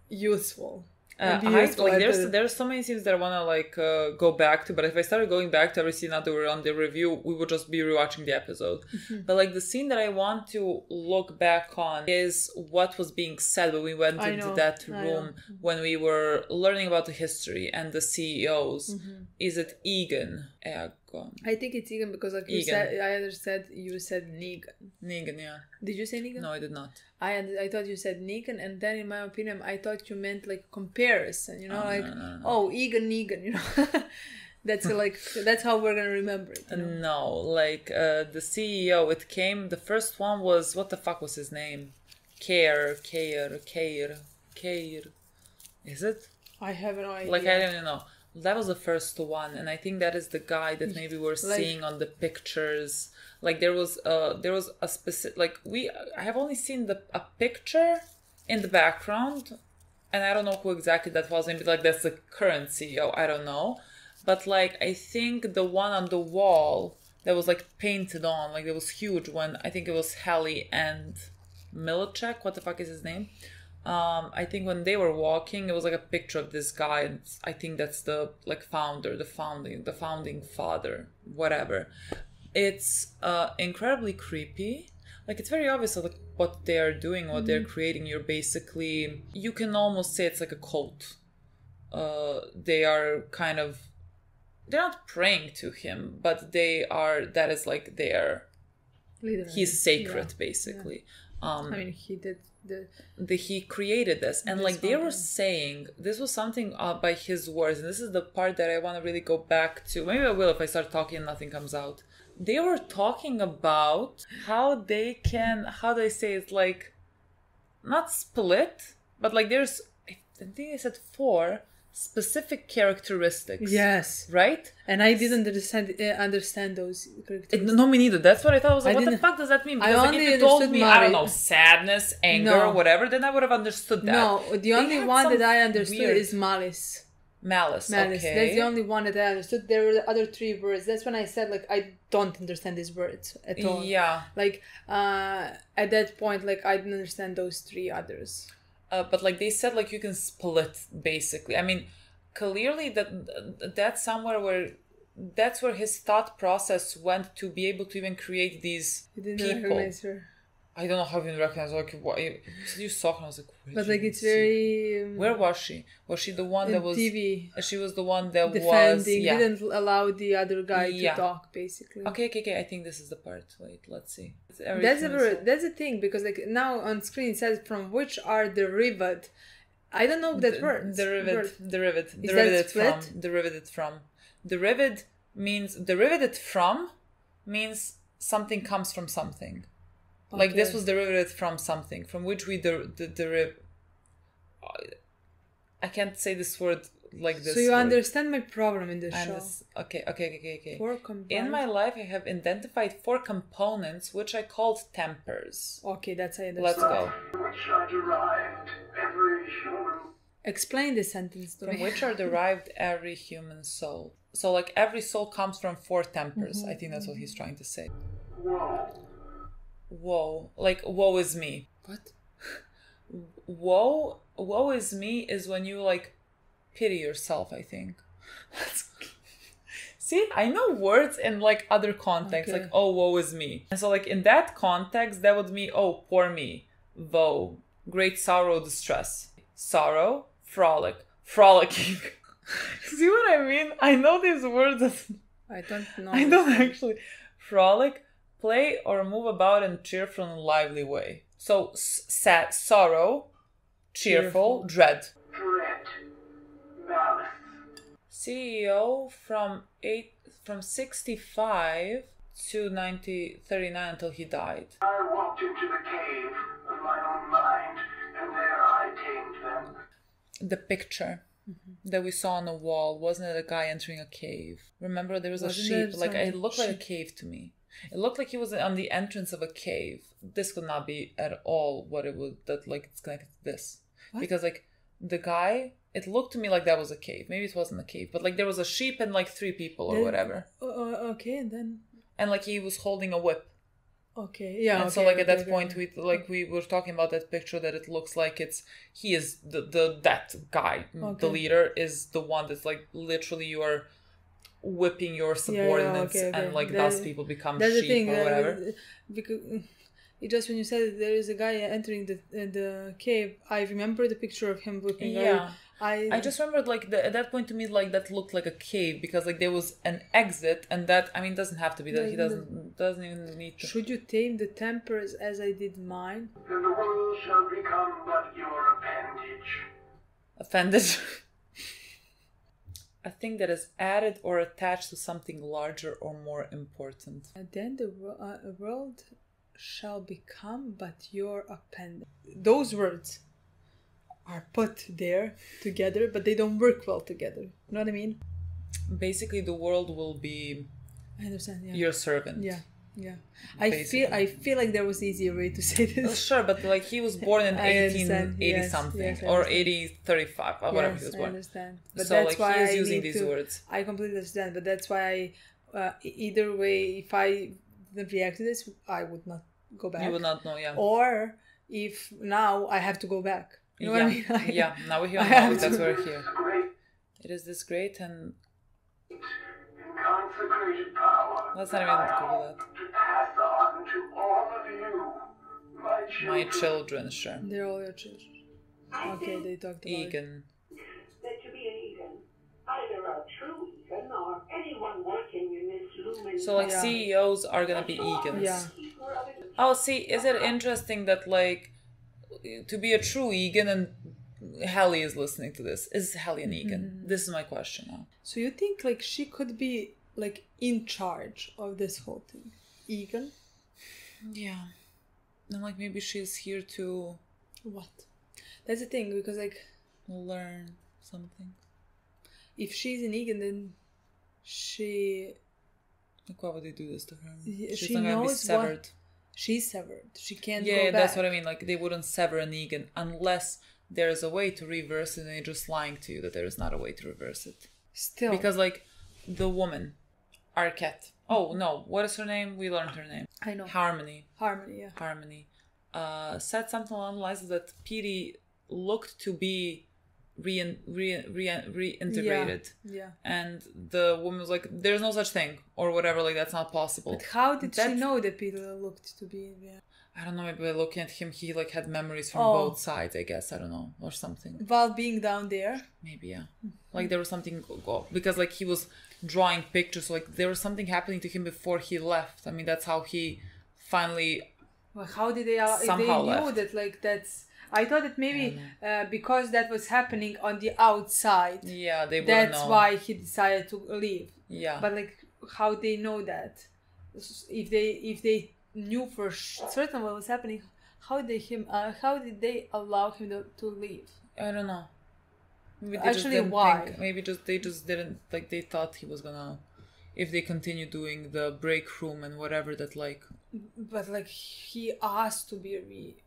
useful. There's so many scenes that I want to like go back to, but if I started going back to every scene that were on the review, we would just be rewatching the episode. But like the scene that I want to look back on is what was being said when we went into that room when we were learning about the history and the CEOs. Is it Egan? I think it's Egan because like you said, I understood you said Negan. Negan, yeah. Did you say Negan? No, I did not. I thought you said Negan, and then in my opinion, I thought you meant like comparison. You know, Egan, you know. That's like that's how we're gonna remember it. You know? No, like the CEO. It came. The first one was what the fuck was his name? Care. Is it? I have no idea. Like I don't even know. That was the first one, and I think that is the guy that maybe we're seeing on the pictures. Like there was a specific I have only seen a picture in the background, and I don't know who exactly that was. Maybe like that's the current CEO. I don't know, but like I think the one on the wall that was like painted on, like it was huge. When I think it was Hallie and Milchek. What the fuck is his name? I think when they were walking, it was like a picture of this guy, and I think that's the like founder, the founding father, whatever. It's incredibly creepy. Like it's very obvious like what they are doing, what they're creating. You can almost say it's like a cult. They are kind of, they're not praying to him, but that is like their, he's sacred basically. I mean, he did. He created this, and like they were saying, this was something by his words, and this is the part that I want to really go back to. Maybe I will if I start talking and nothing comes out. They were talking about how they say it's like not split, but like there's, I think they said 4 specific characteristics. Yes. Right? And I didn't understand those characteristics. No, me neither. That's what I thought. I was like, what the fuck does that mean? Because like, if you told me, I don't know, sadness, anger, whatever, then I would have understood that. No, the only one that I understood is malice. Malice, okay. That's the only one that I understood. There were the other 3 words. That's when I said, like, I don't understand these words at all. Yeah. Like, at that point, like, I didn't understand those 3 others. But like they said, like you can split basically. I mean, clearly that's somewhere where that's where his thought process went to be able to even create these people. Recognize her. I don't know how you recognize her. Like, you saw her, and I was like, but like it's very. Where was she? Was she the one that was? TV. She was the one that defending, didn't allow the other guy to talk, basically. Okay. I think this is the part. Wait, let's see. That's the thing, because like now on screen it says from which are derived. I don't know that word. Derivative from means something comes from something. Okay. Like this was derived from something from which we derive. I can't say this word like this. So you understand my problem in the show. Okay. 4 combined. In my life, I have identified 4 components which I called tempers. Okay, that's how I understand. Let's go. Which are derived every human. Explain the sentence to me. From which are derived every human soul. So like every soul comes from 4 tempers. I think that's what he's trying to say. Whoa. Like woe is me. What? Woe is me is when you like pity yourself, I think. See, I know words in like other contexts, like oh, woe is me. And so like in that context, that would mean oh, poor me. Woe, great sorrow, distress. Sorrow, frolic, frolicking. See what I mean? I know these words. I don't know. I don't actually. Frolic, play or move about in cheerful and lively way. So sad, sorrow, cheerful, dread. Malice. CEO from 65 to 39 until he died. I walked into the cave of my own mind, and there I tamed them. The picture that we saw on the wall, wasn't it a guy entering a cave? Remember there was a sheep, like it looked like a cave to me. It looked like he was on the entrance of a cave. This could not be at all what it would, that like it's connected to this. What? Because like the guy, it looked to me like that was a cave. Maybe it wasn't a cave, but like there was a sheep and like 3 people or whatever. Okay, and then? And like he was holding a whip. Okay, yeah. And so like at that point we were talking about that picture that it looks like he is that guy. The leader is the one that's like literally you are whipping your subordinates and like thus people become sheep or whatever. Because it just when you said that there is a guy entering the cave, I remember the picture of him whipping. Yeah. I just remembered like at that point to me like that looked like a cave because like there was an exit and that doesn't have to be that he doesn't even need to. Should you tame the tempers as I did mine? Then the world shall become but your appendage. Appendage. A thing that is added or attached to something larger or more important. And then the world shall become but your appendage. Those words are put there together, but they don't work well together. You know what I mean? Basically, the world will be. I understand. Yeah. Your servant. Yeah. I feel like there was an easier way to say this. Sure, but like he was born in 1880 something or 8035 or whatever he was born. I understand. But so that's like why he is using these words. I completely understand, but that's why either way, if I didn't react to this, I would not go back. You would not know, yeah. Or if now I have to go back. You know what I mean? Yeah, now we're here. That's why we're here. It is this great and consecrated power. Let's not even Google that. To pass on to all of you, my children, sure. They're all your children. Okay, they talked about Egan. That to be an Egan, either a true Egan or anyone working in this lumen. So like CEOs are gonna be Egans. Yeah. Oh, see, is it interesting that like to be a true Egan and Hallie is listening to this? Is Hallie an Egan? Mm-hmm. This is my question now. So you think like she could be like in charge of this whole thing? Egan? Yeah. And like maybe she's here to... What? That's the thing, because like... learn something. If she's an Egan, then she... Like why would they do this to her? She's not gonna be severed. She's severed. She can't go back. Yeah, that's what I mean. Like they wouldn't sever an Egan unless there is a way to reverse it and they're just lying to you that there is not a way to reverse it. Still. Because like the woman, Arquette. Oh no, what is her name? We learned her name. I know. Harmony. Harmony, yeah. Harmony. Said something along the lines that Petey looked to be reintegrated. Yeah. And the woman was like, there's no such thing. Or whatever, like that's not possible. But how did she know that Peter looked to be... Yeah. I don't know, maybe by looking at him, he like had memories from both sides, I guess. I don't know, or something. While being down there? Maybe, yeah. Like there was something, because like he was drawing pictures, like there was something happening to him before he left. I mean, that's how he finally... Well, how did they... somehow they knew left. That like that's... I thought that maybe because that was happening on the outside. Yeah, they wouldn't know. That's why he decided to leave. Yeah. But like, how they know that? If they knew for certain what was happening, how did they allow him to leave? I don't know. Maybe they Actually, just didn't why? think, maybe they just didn't, like they thought he was gonna, if they continue doing the break room and whatever that like. But like he asked to be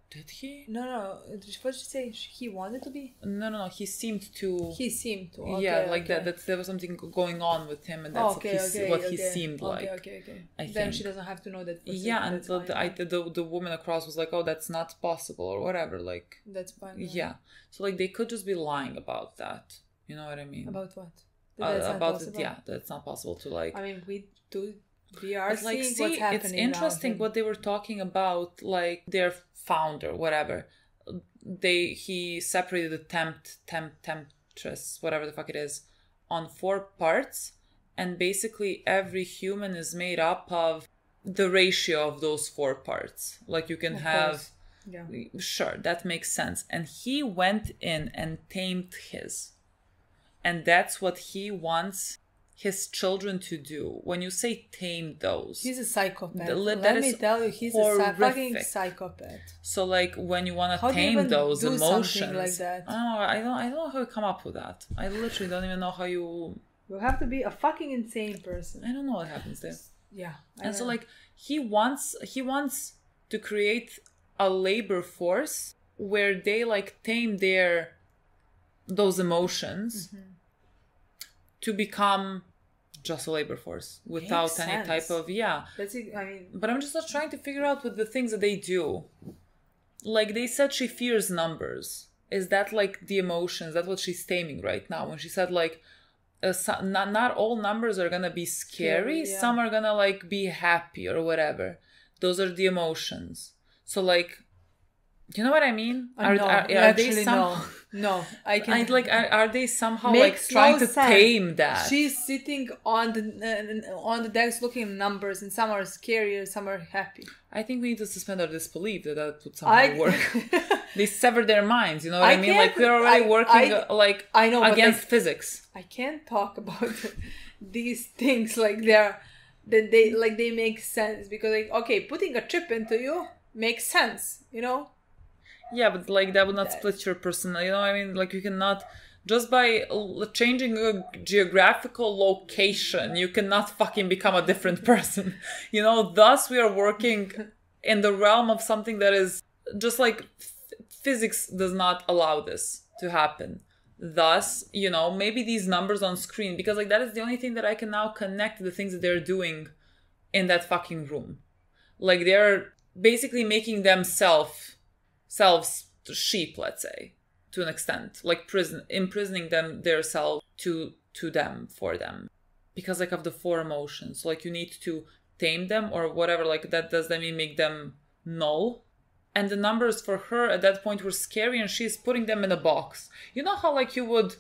Did he? No. What did you say? He wanted to be? No. He seemed to. Okay, yeah, like that. That there was something going on with him, and that's what he seemed like. Okay. Then she doesn't have to know that. Yeah, and the woman across was like, "Oh, that's not possible," or whatever. Like that's fine. Yeah, so like they could just be lying about that. You know what I mean? About what? About it, yeah. That's not possible to like. I mean, we are like, seeing what's happening. It's interesting what they were talking about, like their founder, whatever. He separated the temptress, whatever the fuck it is, on 4 parts, and basically every human is made up of the ratio of those 4 parts. Like you can have, sure, that makes sense. And he went in and tamed his, and that's what he wants his children to do. When you say tame those, he's a psychopath. Let me tell you, he's a fucking psychopath. So like when you want to tame those emotions, like that? I don't know how you come up with that. I literally don't even know how you have to be a fucking insane person. I don't know what happens there. Yeah. And so like he wants to create a labor force where they like tame those emotions to become just a labor force without any type of That's it. I mean, but I'm just not trying to figure out with the things that they do. Like they said, she fears numbers. Is that like the emotions? That's what she's taming right now. When she said like, not all numbers are gonna be scary. Some are gonna like be happy or whatever. Those are the emotions. So like, you know what I mean? Are they somehow? No, I can't. Like, are they somehow like trying to tame that? She's sitting on the desk looking at numbers, and some are scary, some are happy. I think we need to suspend our disbelief that would somehow work. They sever their minds. You know what I mean? Like we're already working I know, against physics. I can't talk about these things like they make sense because like okay, putting a chip into you makes sense. You know. Yeah, but like that would not split your personality. You know what I mean? Like you cannot, just by changing a geographical location, you cannot fucking become a different person. You know, thus we are working in the realm of something that is just like physics does not allow this to happen. Thus, you know, maybe these numbers on screen, because like that is the only thing that I can now connect to the things that they're doing in that fucking room. Like they're basically making themselves sheep, let's say, to an extent, like imprisoning their self to them, for them, because like of the 4 emotions. So, like you need to tame them or whatever. Like that, does that mean make them null? And the numbers for her at that point were scary, and she's putting them in a box. You know how like you would,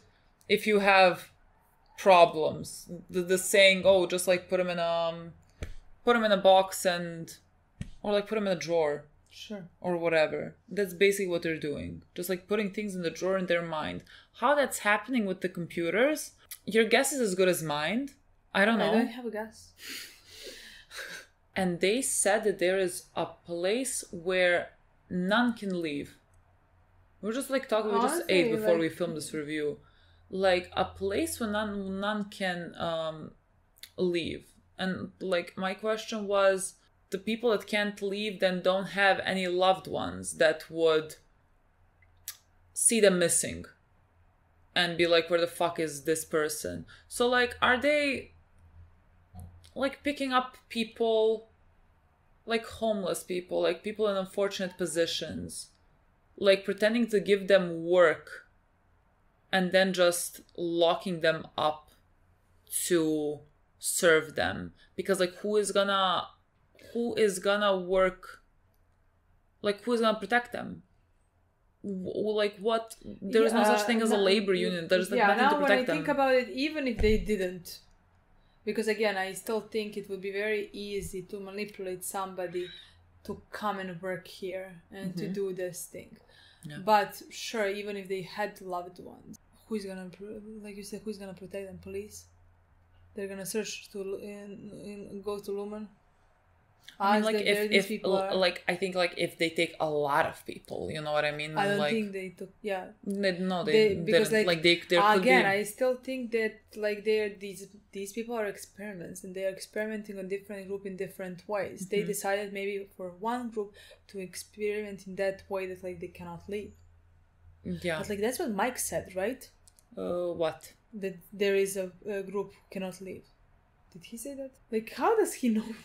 if you have problems, the saying, oh, just like put them in a box or like put them in a drawer. Sure. Or whatever. That's basically what they're doing. Just like putting things in the drawer in their mind. How that's happening with the computers, your guess is as good as mine. I don't know. I don't have a guess. And they said that there is a place where none can leave. We were just like talking, we just ate before we filmed this review. Like a place where none can leave. And like my question was, the people that can't leave then don't have any loved ones that would see them missing and be like, where the fuck is this person? So like, are they like picking up people, like homeless people, like people in unfortunate positions, like pretending to give them work and then just locking them up to serve them? Because like who is gonna work, like who is gonna protect them? Like what? There is no such thing as a labor union. There's like nothing to protect them. When I think about it, even if they didn't, because again, I still think it would be very easy to manipulate somebody to come and work here and to do this thing. Yeah. But sure, even if they had loved ones, who's gonna, like you said, who's gonna protect them? Police? They're gonna search go to Lumen. I mean, like if like I think like if they take a lot of people, you know what I mean? I don't like, think they took. Yeah. No, they because like there again, could be... I still think that like these people are experiments, and they are experimenting on different group in different ways. Mm-hmm. They decided maybe for one group to experiment in that way that like they cannot leave. Yeah. But like that's what Mike said, right? What? That there is a group who cannot leave. Did he say that? Like, how does he know?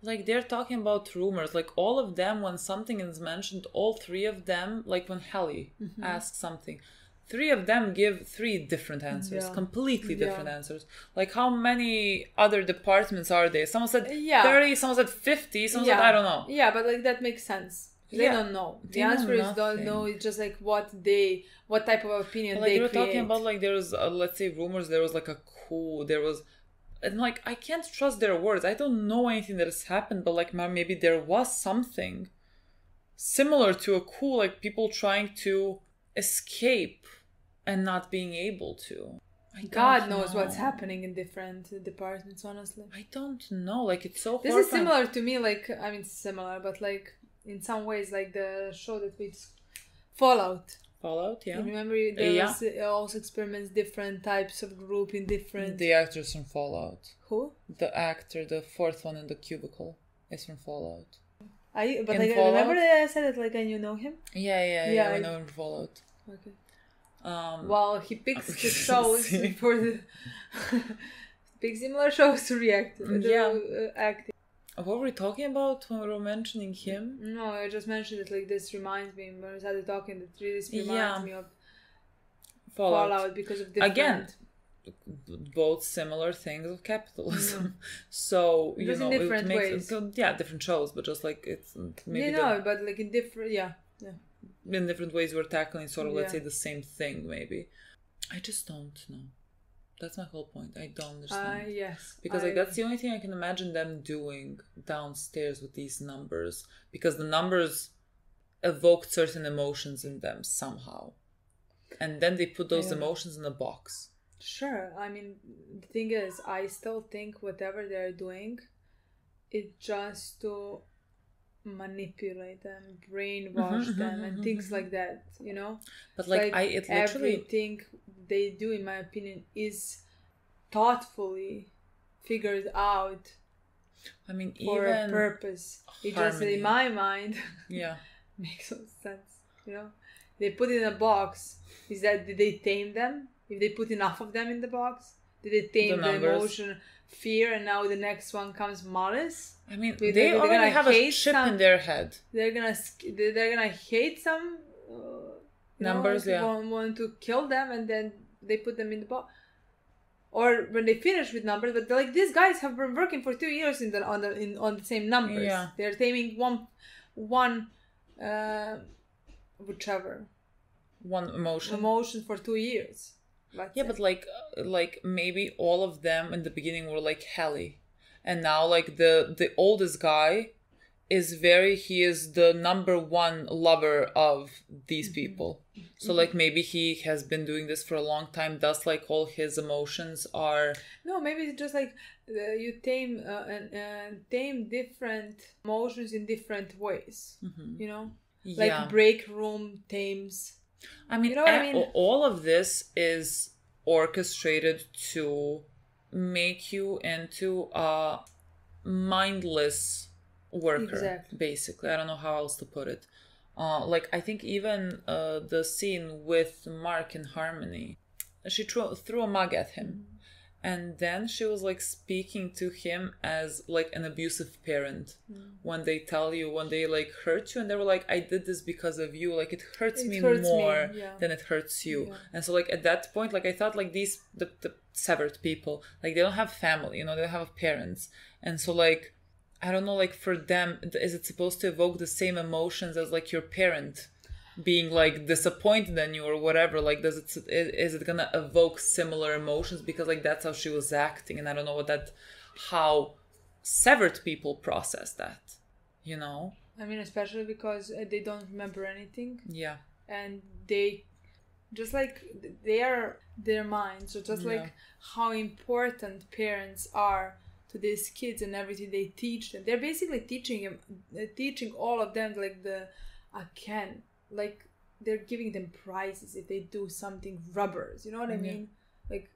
Like, they're talking about rumors. Like, all of them, when something is mentioned, all 3 of them, like when Helly asks something, 3 of them give 3 different answers. Completely different answers. Like, how many other departments are there? Someone said 30, someone said 50, someone said, I don't know. Yeah, but like, that makes sense. They don't know. The answer is don't know. It's just like what type of opinion they create. They were talking about like there was let's say rumors. There was like a coup. There was, and like I can't trust their words. I don't know anything that has happened, but like maybe there was something similar to a coup, like people trying to escape and not being able to. God knows what's happening in different departments. Honestly, I don't know. Like it's so. This is similar to me. Like I mean, similar, but like. In some ways, like the show that we... Fallout, yeah. You remember there was also experiments, different types of group in different... The actors from Fallout. Who? The actor, the 4th one in the cubicle, is from Fallout. Remember that I said it like, and you know him? Yeah, I know him from Fallout. Okay. Well, he picks the shows for the picks similar shows to react to acting. What were we talking about when we were mentioning him? No, I just mentioned it like this reminds me when we started talking that this reminds me of Fallout because of different... Again, both similar things of capitalism. So, you know, different it makes ways. Different shows, but just like it's maybe but like in different in different ways we're tackling sort of let's say the same thing maybe. I just don't know. That's my whole point. I don't understand. Yes. Because like that's the only thing I can imagine them doing downstairs with these numbers. Because the numbers evoked certain emotions in them somehow. And then they put those emotions in a box. Sure. I mean, the thing is, I still think whatever they're doing, it's just to manipulate them, brainwash them, and things like that, you know? But like it literally... Everything they do, in my opinion, is thoughtfully figured out. I mean, for even a purpose. It just, in my mind, makes no sense, you know? They put it in a box. Is that, did they tame them? If they put enough of them in the box? Did they tame the emotion, fear, and now the next one comes malice? I mean, they already have a chip in their head. They're gonna hate some numbers, want to kill them, and then they put them in the box. Or when they finish with numbers, but like these guys have been working for 2 years on the same numbers. Yeah. They're taming one whichever one emotion for 2 years. But like maybe all of them in the beginning were like helly, and now like the oldest guy is he is the number one lover of these people. So like maybe he has been doing this for a long time, thus like all his emotions are... No, maybe it's just like you tame tame different emotions in different ways, you know? Like break room tames... I mean, you know what I mean? All of this is orchestrated to make you into a mindless worker, basically. I don't know how else to put it. Like, I think even the scene with Mark and Harmony, she threw a mug at him. And then she was like speaking to him as like an abusive parent. When they like hurt you, and they were like, I did this because of you, like it hurts me more than it hurts you. And so like at that point, like I thought like the severed people, like they don't have family, you know, they don't have parents. And so like I don't know, like for them, is it supposed to evoke the same emotions as like your parent being like disappointed in you or whatever? Like is it gonna evoke similar emotions? Because like that's how she was acting, and I don't know how severed people process that, you know? I mean, especially because they don't remember anything. Yeah. And they just like they are their minds, so just like how important parents are to these kids and everything they teach them. They're basically teaching all of them like like they're giving them prizes if they do something rubbers, you know what I mean? Like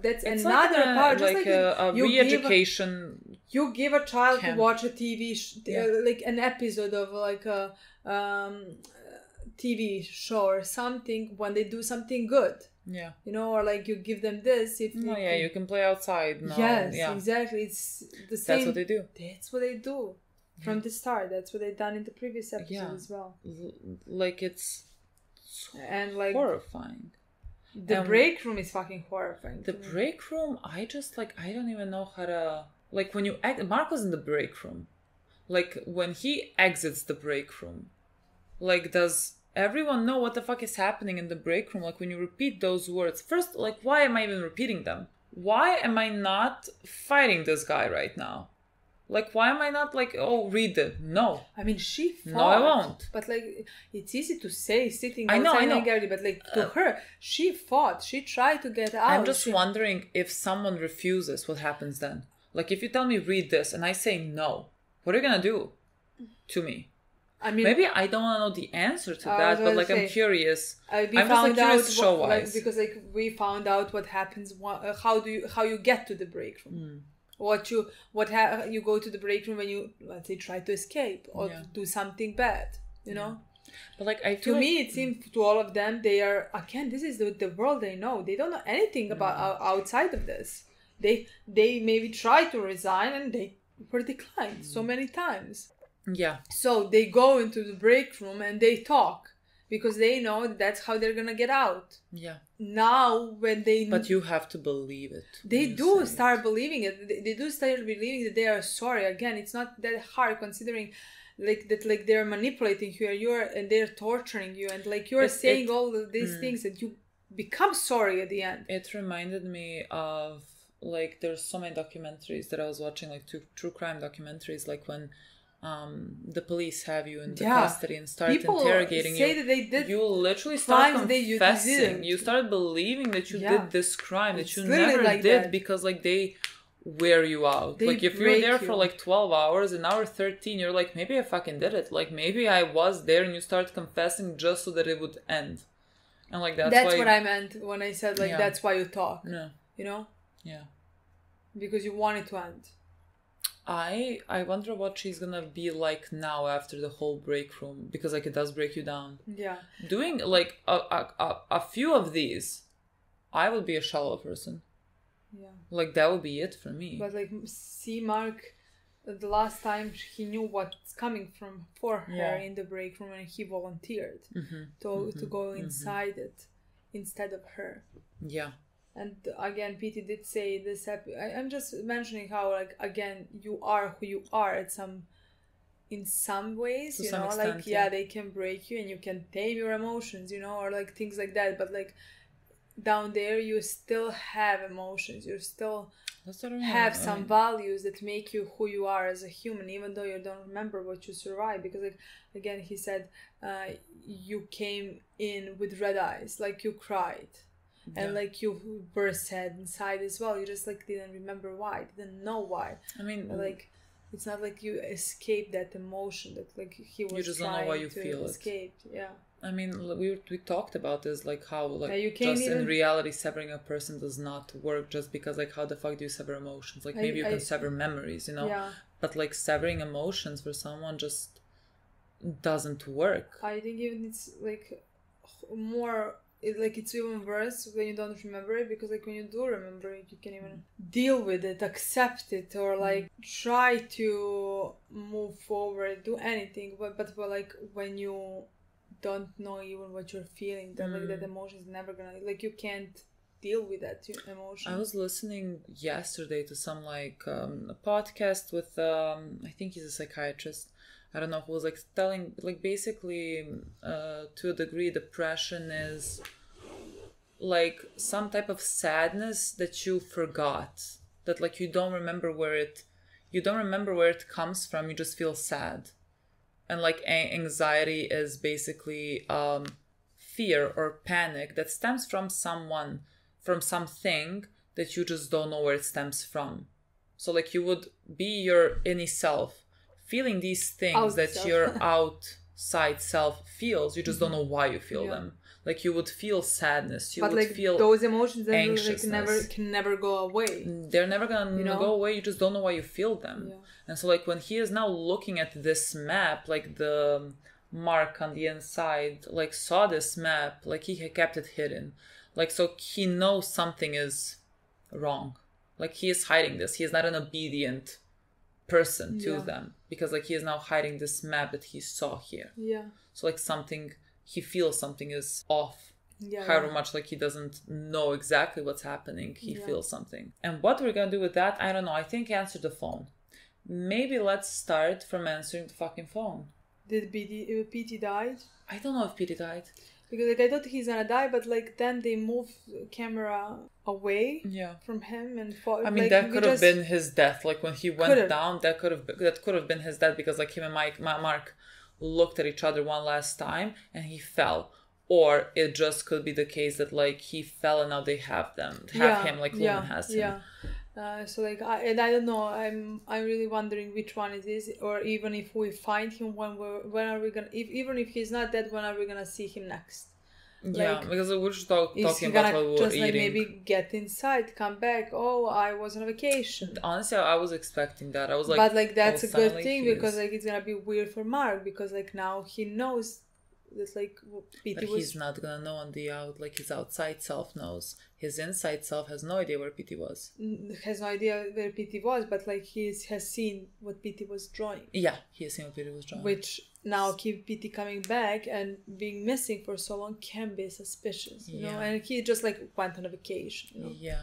that's it's another part, just like a re-education. You give a child to watch a TV like an episode of like a TV show or something when they do something good. Yeah. You know, or like you give them this if you can play outside. Exactly. It's the same. That's what they do. That's what they do. From the start, that's what they've done in the previous episode as well. Like it's and like horrifying. The break room is fucking horrifying. The break room, I just like I don't even know how to like when you Mark was in the break room, like when he exits the break room, like does everyone know what the fuck is happening in the break room? Like when you repeat those words, first, like why am I even repeating them? Why am I not fighting this guy right now? Like, why am I not like, read it? No. I mean, she fought. No, I won't. But like, it's easy to say sitting outside. I know. But like, to her, she fought. She tried to get out. I'm just wondering if someone refuses, what happens then? Like, if you tell me read this and I say no, what are you gonna do to me? I mean, maybe I don't want to know the answer to that, but like I'm curious. I'm just like curious show-wise, because like we found out what happens. How you get to the break room? You go to the break room when you, let's say, try to escape or do something bad, you know? But like I to feel me, it seems to all of them they are again. This is the world they know. They don't know anything about outside of this. They maybe try to resign and they were declined so many times. Yeah. So they go into the break room and they talk because they know that's how they're gonna get out. Yeah. Now when they... But you have to believe it. They do start believing it. They do start believing that they are sorry. Again, it's not that hard considering like that, like they're manipulating you and they're torturing you and like you're saying all of these things that you become sorry at the end. It reminded me of like there's so many documentaries that I was watching, like true crime documentaries, like when the police have you in the custody and start interrogating you. That they did you literally start confessing. You start believing that you did this crime that you it's never like did that. Because like they wear you out. They like if you're there you. for like 12 hours, an hour 13, you're like, maybe I fucking did it. Like maybe I was there, and you start confessing just so that it would end. And like that's why what I meant when I said like that's why you talk. Yeah. You know? Yeah. Because you want it to end. I wonder what she's gonna be like now after the whole break room, because like it does break you down. Yeah. Doing like a few of these, I would be a shallow person. Yeah. Like that would be it for me. But like see Mark, the last time he knew what's coming for her in the break room and he volunteered to go inside it instead of her. Yeah. And again, Petey did say this. I'm just mentioning how, like, again, you are who you are in some ways, you know, extent, like, they can break you and you can tame your emotions, you know, or like things like that. But like down there, you still have emotions. You still have some values that make you who you are as a human, even though you don't remember what you survived. Because like, again, he said, you came in with red eyes, like you cried. And like you were sad inside as well. You just like didn't remember why, didn't know why. I mean, like it's not like you escaped that emotion that like he was. You just don't know why you feel it. Yeah. I mean, we talked about this, like how like just in reality severing a person does not work, just because like how the fuck do you sever emotions? Like maybe you can sever memories, you know. Yeah. But like severing emotions for someone just doesn't work. I think even it's like more. It's even worse when you don't remember it, because like when you do remember it, you can even deal with it, accept it, or like try to move forward, do anything. But like when you don't know even what you're feeling, then like that emotion is never gonna, like you can't deal with that emotion. I was listening yesterday to some like a podcast with I think he's a psychiatrist. I don't know, who was like telling, like basically to a degree depression is like some type of sadness that you forgot, that like you don't remember where it comes from, you just feel sad. And like anxiety is basically fear or panic that stems from someone, from something that you just don't know where it stems from. So like you would be your inner self feeling these things that your outside self feels, you just don't know why you feel them. Like you would feel sadness, you would like feel those emotions that anxiousness. can never go away. They're never gonna go away, you just don't know why you feel them. And so like when he is now looking at this map, like the Mark on the inside like saw this map, like he had kept it hidden, like so he knows something is wrong, like he is hiding this, he is not an obedient person to them, because like he is now hiding this map that he saw here. So like he feels something is off. However much like he doesn't know exactly what's happening, he feels something. And what we're gonna do with that, I don't know. I think answer the phone. Maybe let's start from answering the fucking phone. Did PT died? I don't know if PT died. Because like I thought he's gonna die, but like then they moved the camera away from him and I mean, like, that could have been his death. Like when he went down, that could have been his death, because like him and Mark looked at each other one last time and he fell. Or it just could be the case that like he fell and now they have him like Lumen has him. So like I don't know. I'm really wondering which one it is, or even if we find him, when are we gonna? Even if he's not dead, when are we gonna see him next? Like, because we're just talking about what we were just eating. Like maybe get inside, come back. Oh, I was on vacation. Honestly, I was expecting that. I was like, but like that's a good thing, because like it's gonna be weird for Mark, because like now he knows That's like PT But was. he's not gonna know on the out. Like his outside self knows. His inside self has no idea where PT was. Has no idea where PT was, but like has seen what PT was drawing. Yeah, he has seen what PT was drawing. Which now keep PT coming back and being missing for so long can be suspicious, you know. And he just like went on a vacation. You know? Yeah.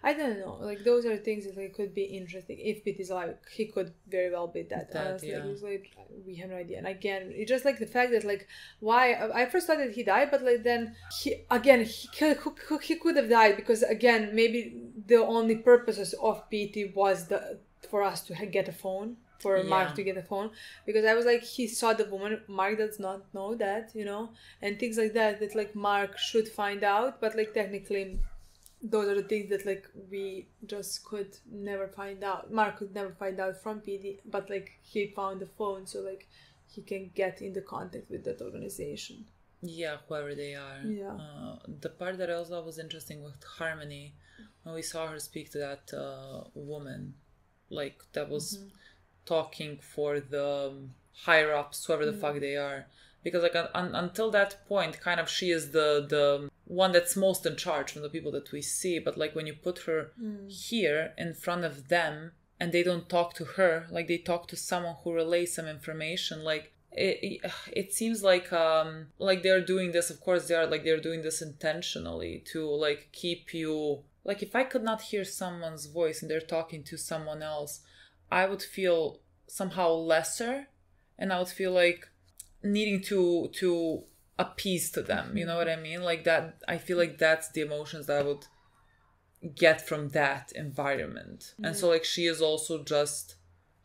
I don't know. Like those are things that like could be interesting. If PT is alive, he could very well be dead. Honestly, like, we have no idea. And again, it's just like the fact that like why I first thought that he died, but like then he could have died because again maybe the only purposes of PT was for us to get a phone. For Mark to get a phone, because I was like, he saw the woman. Mark does not know that, you know, and things like that. That like Mark should find out, but like technically, those are the things that like we just could never find out. Mark could never find out from PD, but like he found the phone, so like he can get into contact with that organization. Yeah, whoever they are. Yeah. The part that I also was interesting with Harmony, when we saw her speak to that woman, like that was. Talking for the higher ups, whoever the fuck they are, because like until that point, kind of she is the one that's most in charge from the people that we see. But like when you put her here in front of them and they don't talk to her, like they talk to someone who relays some information, like it seems like they're doing this. Of course, they're doing this intentionally to like keep you. Like if I could not hear someone's voice and they're talking to someone else, I would feel somehow lesser, and I would feel like needing to appease to them. You know what I mean? Like that. I feel like that's the emotions that I would get from that environment. And so like she is also just,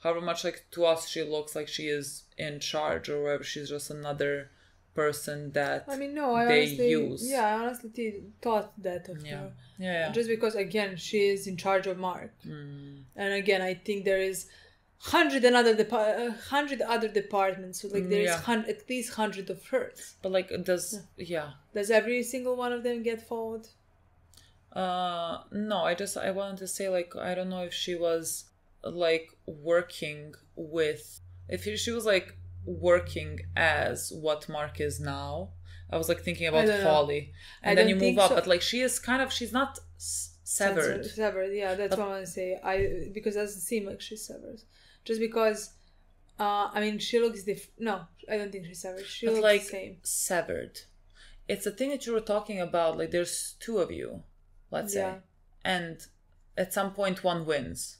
however much like to us she looks like she is in charge or whatever, she's just another person that I use. Yeah, I honestly thought that of her. Yeah. Just because again she is in charge of Mark, and again I think there is 100 other departments. So like there is at least 100 of hers. But like does every single one of them get followed? No, I wanted to say like I don't know if she was like working with, if she was like working as what Mark is now. I was like thinking about Folly, and then you move up, but like she is kind of, she's not severed. Severed, yeah, that's what I want to say. Because it doesn't seem like she's severed, just because. I mean, she looks different. No, I don't think she's severed. She looks like the same. Severed. It's the thing that you were talking about. Like, there's two of you, let's say, and at some point one wins.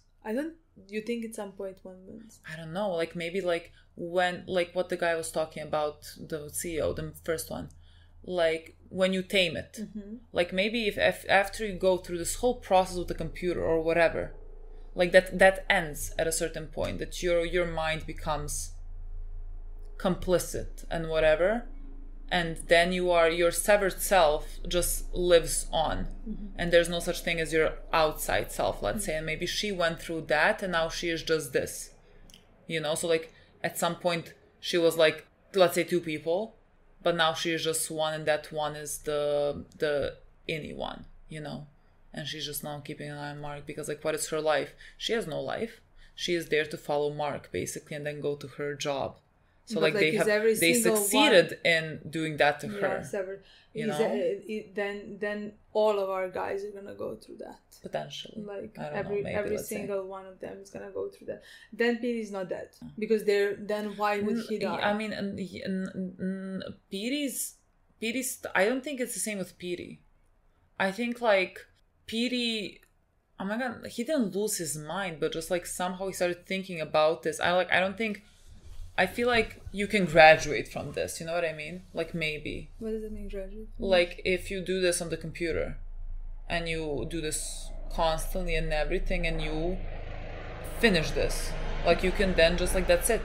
You think at some point one wins? I don't know. Like maybe like when, like what the guy was talking about, the CEO, the first one, like when you tame it, like maybe if after you go through this whole process with the computer or whatever, like that ends at a certain point, that your mind becomes complicit and whatever, and then your severed self just lives on, and there's no such thing as your outside self, let's say. And maybe she went through that and now she is just this, you know. So like at some point she was like, let's say 2 people, but now she is just one, and that one is the any one, you know. And she's just now keeping an eye on Mark, because like what is her life? She has no life. She is there to follow Mark basically and then go to her job. So but like they succeeded in doing that to her. Severed. You know? Then all of our guys are gonna go through that. Potentially. Like I don't know, maybe, every single one of them is gonna go through that. Then Petey is not dead, because then why would he die? I mean, Petey's. I don't think it's the same with Petey. I think like Petey. Oh my god, he didn't lose his mind, but just like somehow he started thinking about this. I feel like you can graduate from this, you know what I mean? Like maybe. What does it mean, graduate? Like if you do this on the computer and you do this constantly and everything and you finish this, like you can then just like that's it.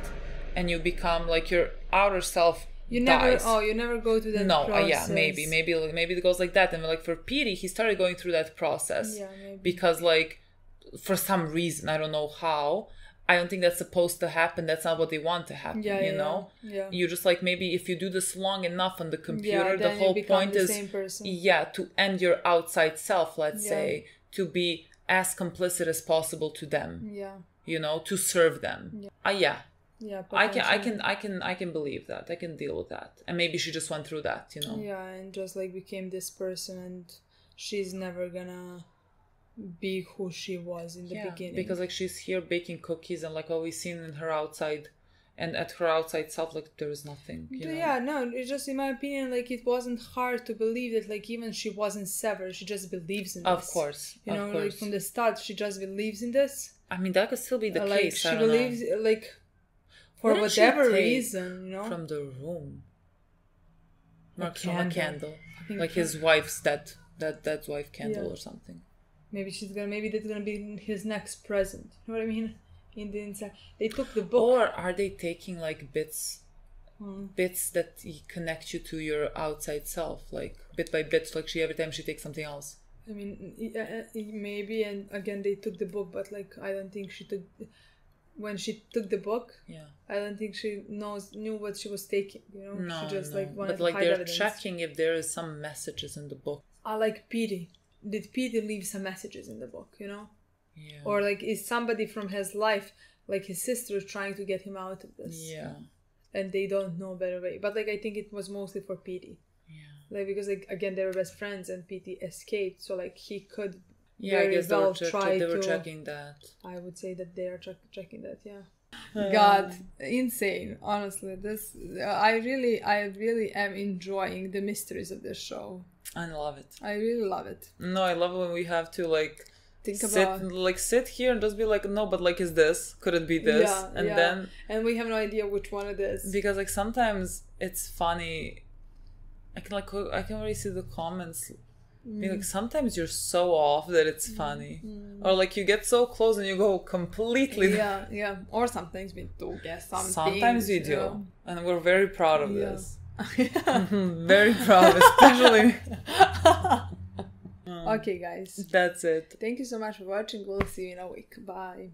And you become like your outer self dies. You never go through that process. Maybe it goes like that. And like for Petey, he started going through that process. Yeah, maybe. Because like for some reason, I don't know how, I don't think that's supposed to happen. That's not what they want to happen, you know? Yeah. You just like, maybe if you do this long enough on the computer, the whole point is, to end your outside self, let's say, to be as complicit as possible to them. Yeah. You know, to serve them. Yeah. Yeah, I can believe that. I can deal with that. And maybe she just went through that, you know. Yeah, and just like became this person, and she's never gonna be who she was in the beginning. Because like she's here baking cookies, and like all we've seen in her outside, and at her outside self, like there is nothing. You know? Yeah, no, it's just in my opinion, like it wasn't hard to believe that, like even she wasn't severed, she just believes in this. Of course, you know, like from the start, she just believes in this. I mean, that could still be the case. She believes, like for whatever reason, you know, from the room. From a candle, like his wife's dad's wife candle or something. Maybe that's gonna be his next present. You know what I mean? In the inside, they took the book. Or are they taking like bits that connect you to your outside self, like bit by bit? Like every time she takes something else. I mean, maybe, and again they took the book, but like I don't think she took. When she took the book, I don't think she knew what she was taking. You know, no, she just no. like wanted but like to hide they're evidence. checking if there is some messages in the book. I like Petey. Did Petey leave some messages in the book? You know, yeah. Or like is somebody from his life, like his sister, trying to get him out of this? Yeah, and they don't know a better way. But like I think it was mostly for Petey. Yeah, like because like again they were best friends and Petey escaped, so like he could. Yeah, I guess they were checking that. I would say that they are checking that. Yeah. God, insane. Honestly, this I really am enjoying the mysteries of this show. I love it. I really love it. No, I love it when we have to like sit here and just be like, no, but like, is this? Could it be this? Then and we have no idea which one it is, because like sometimes it's funny. I can already see the comments. Like sometimes you're so off that it's funny, or like you get so close and you go completely. Yeah. Or sometimes we do guess something. Sometimes we do, and we're very proud of this. Very proud, especially. Okay, guys. That's it. Thank you so much for watching. We'll see you in a week. Bye.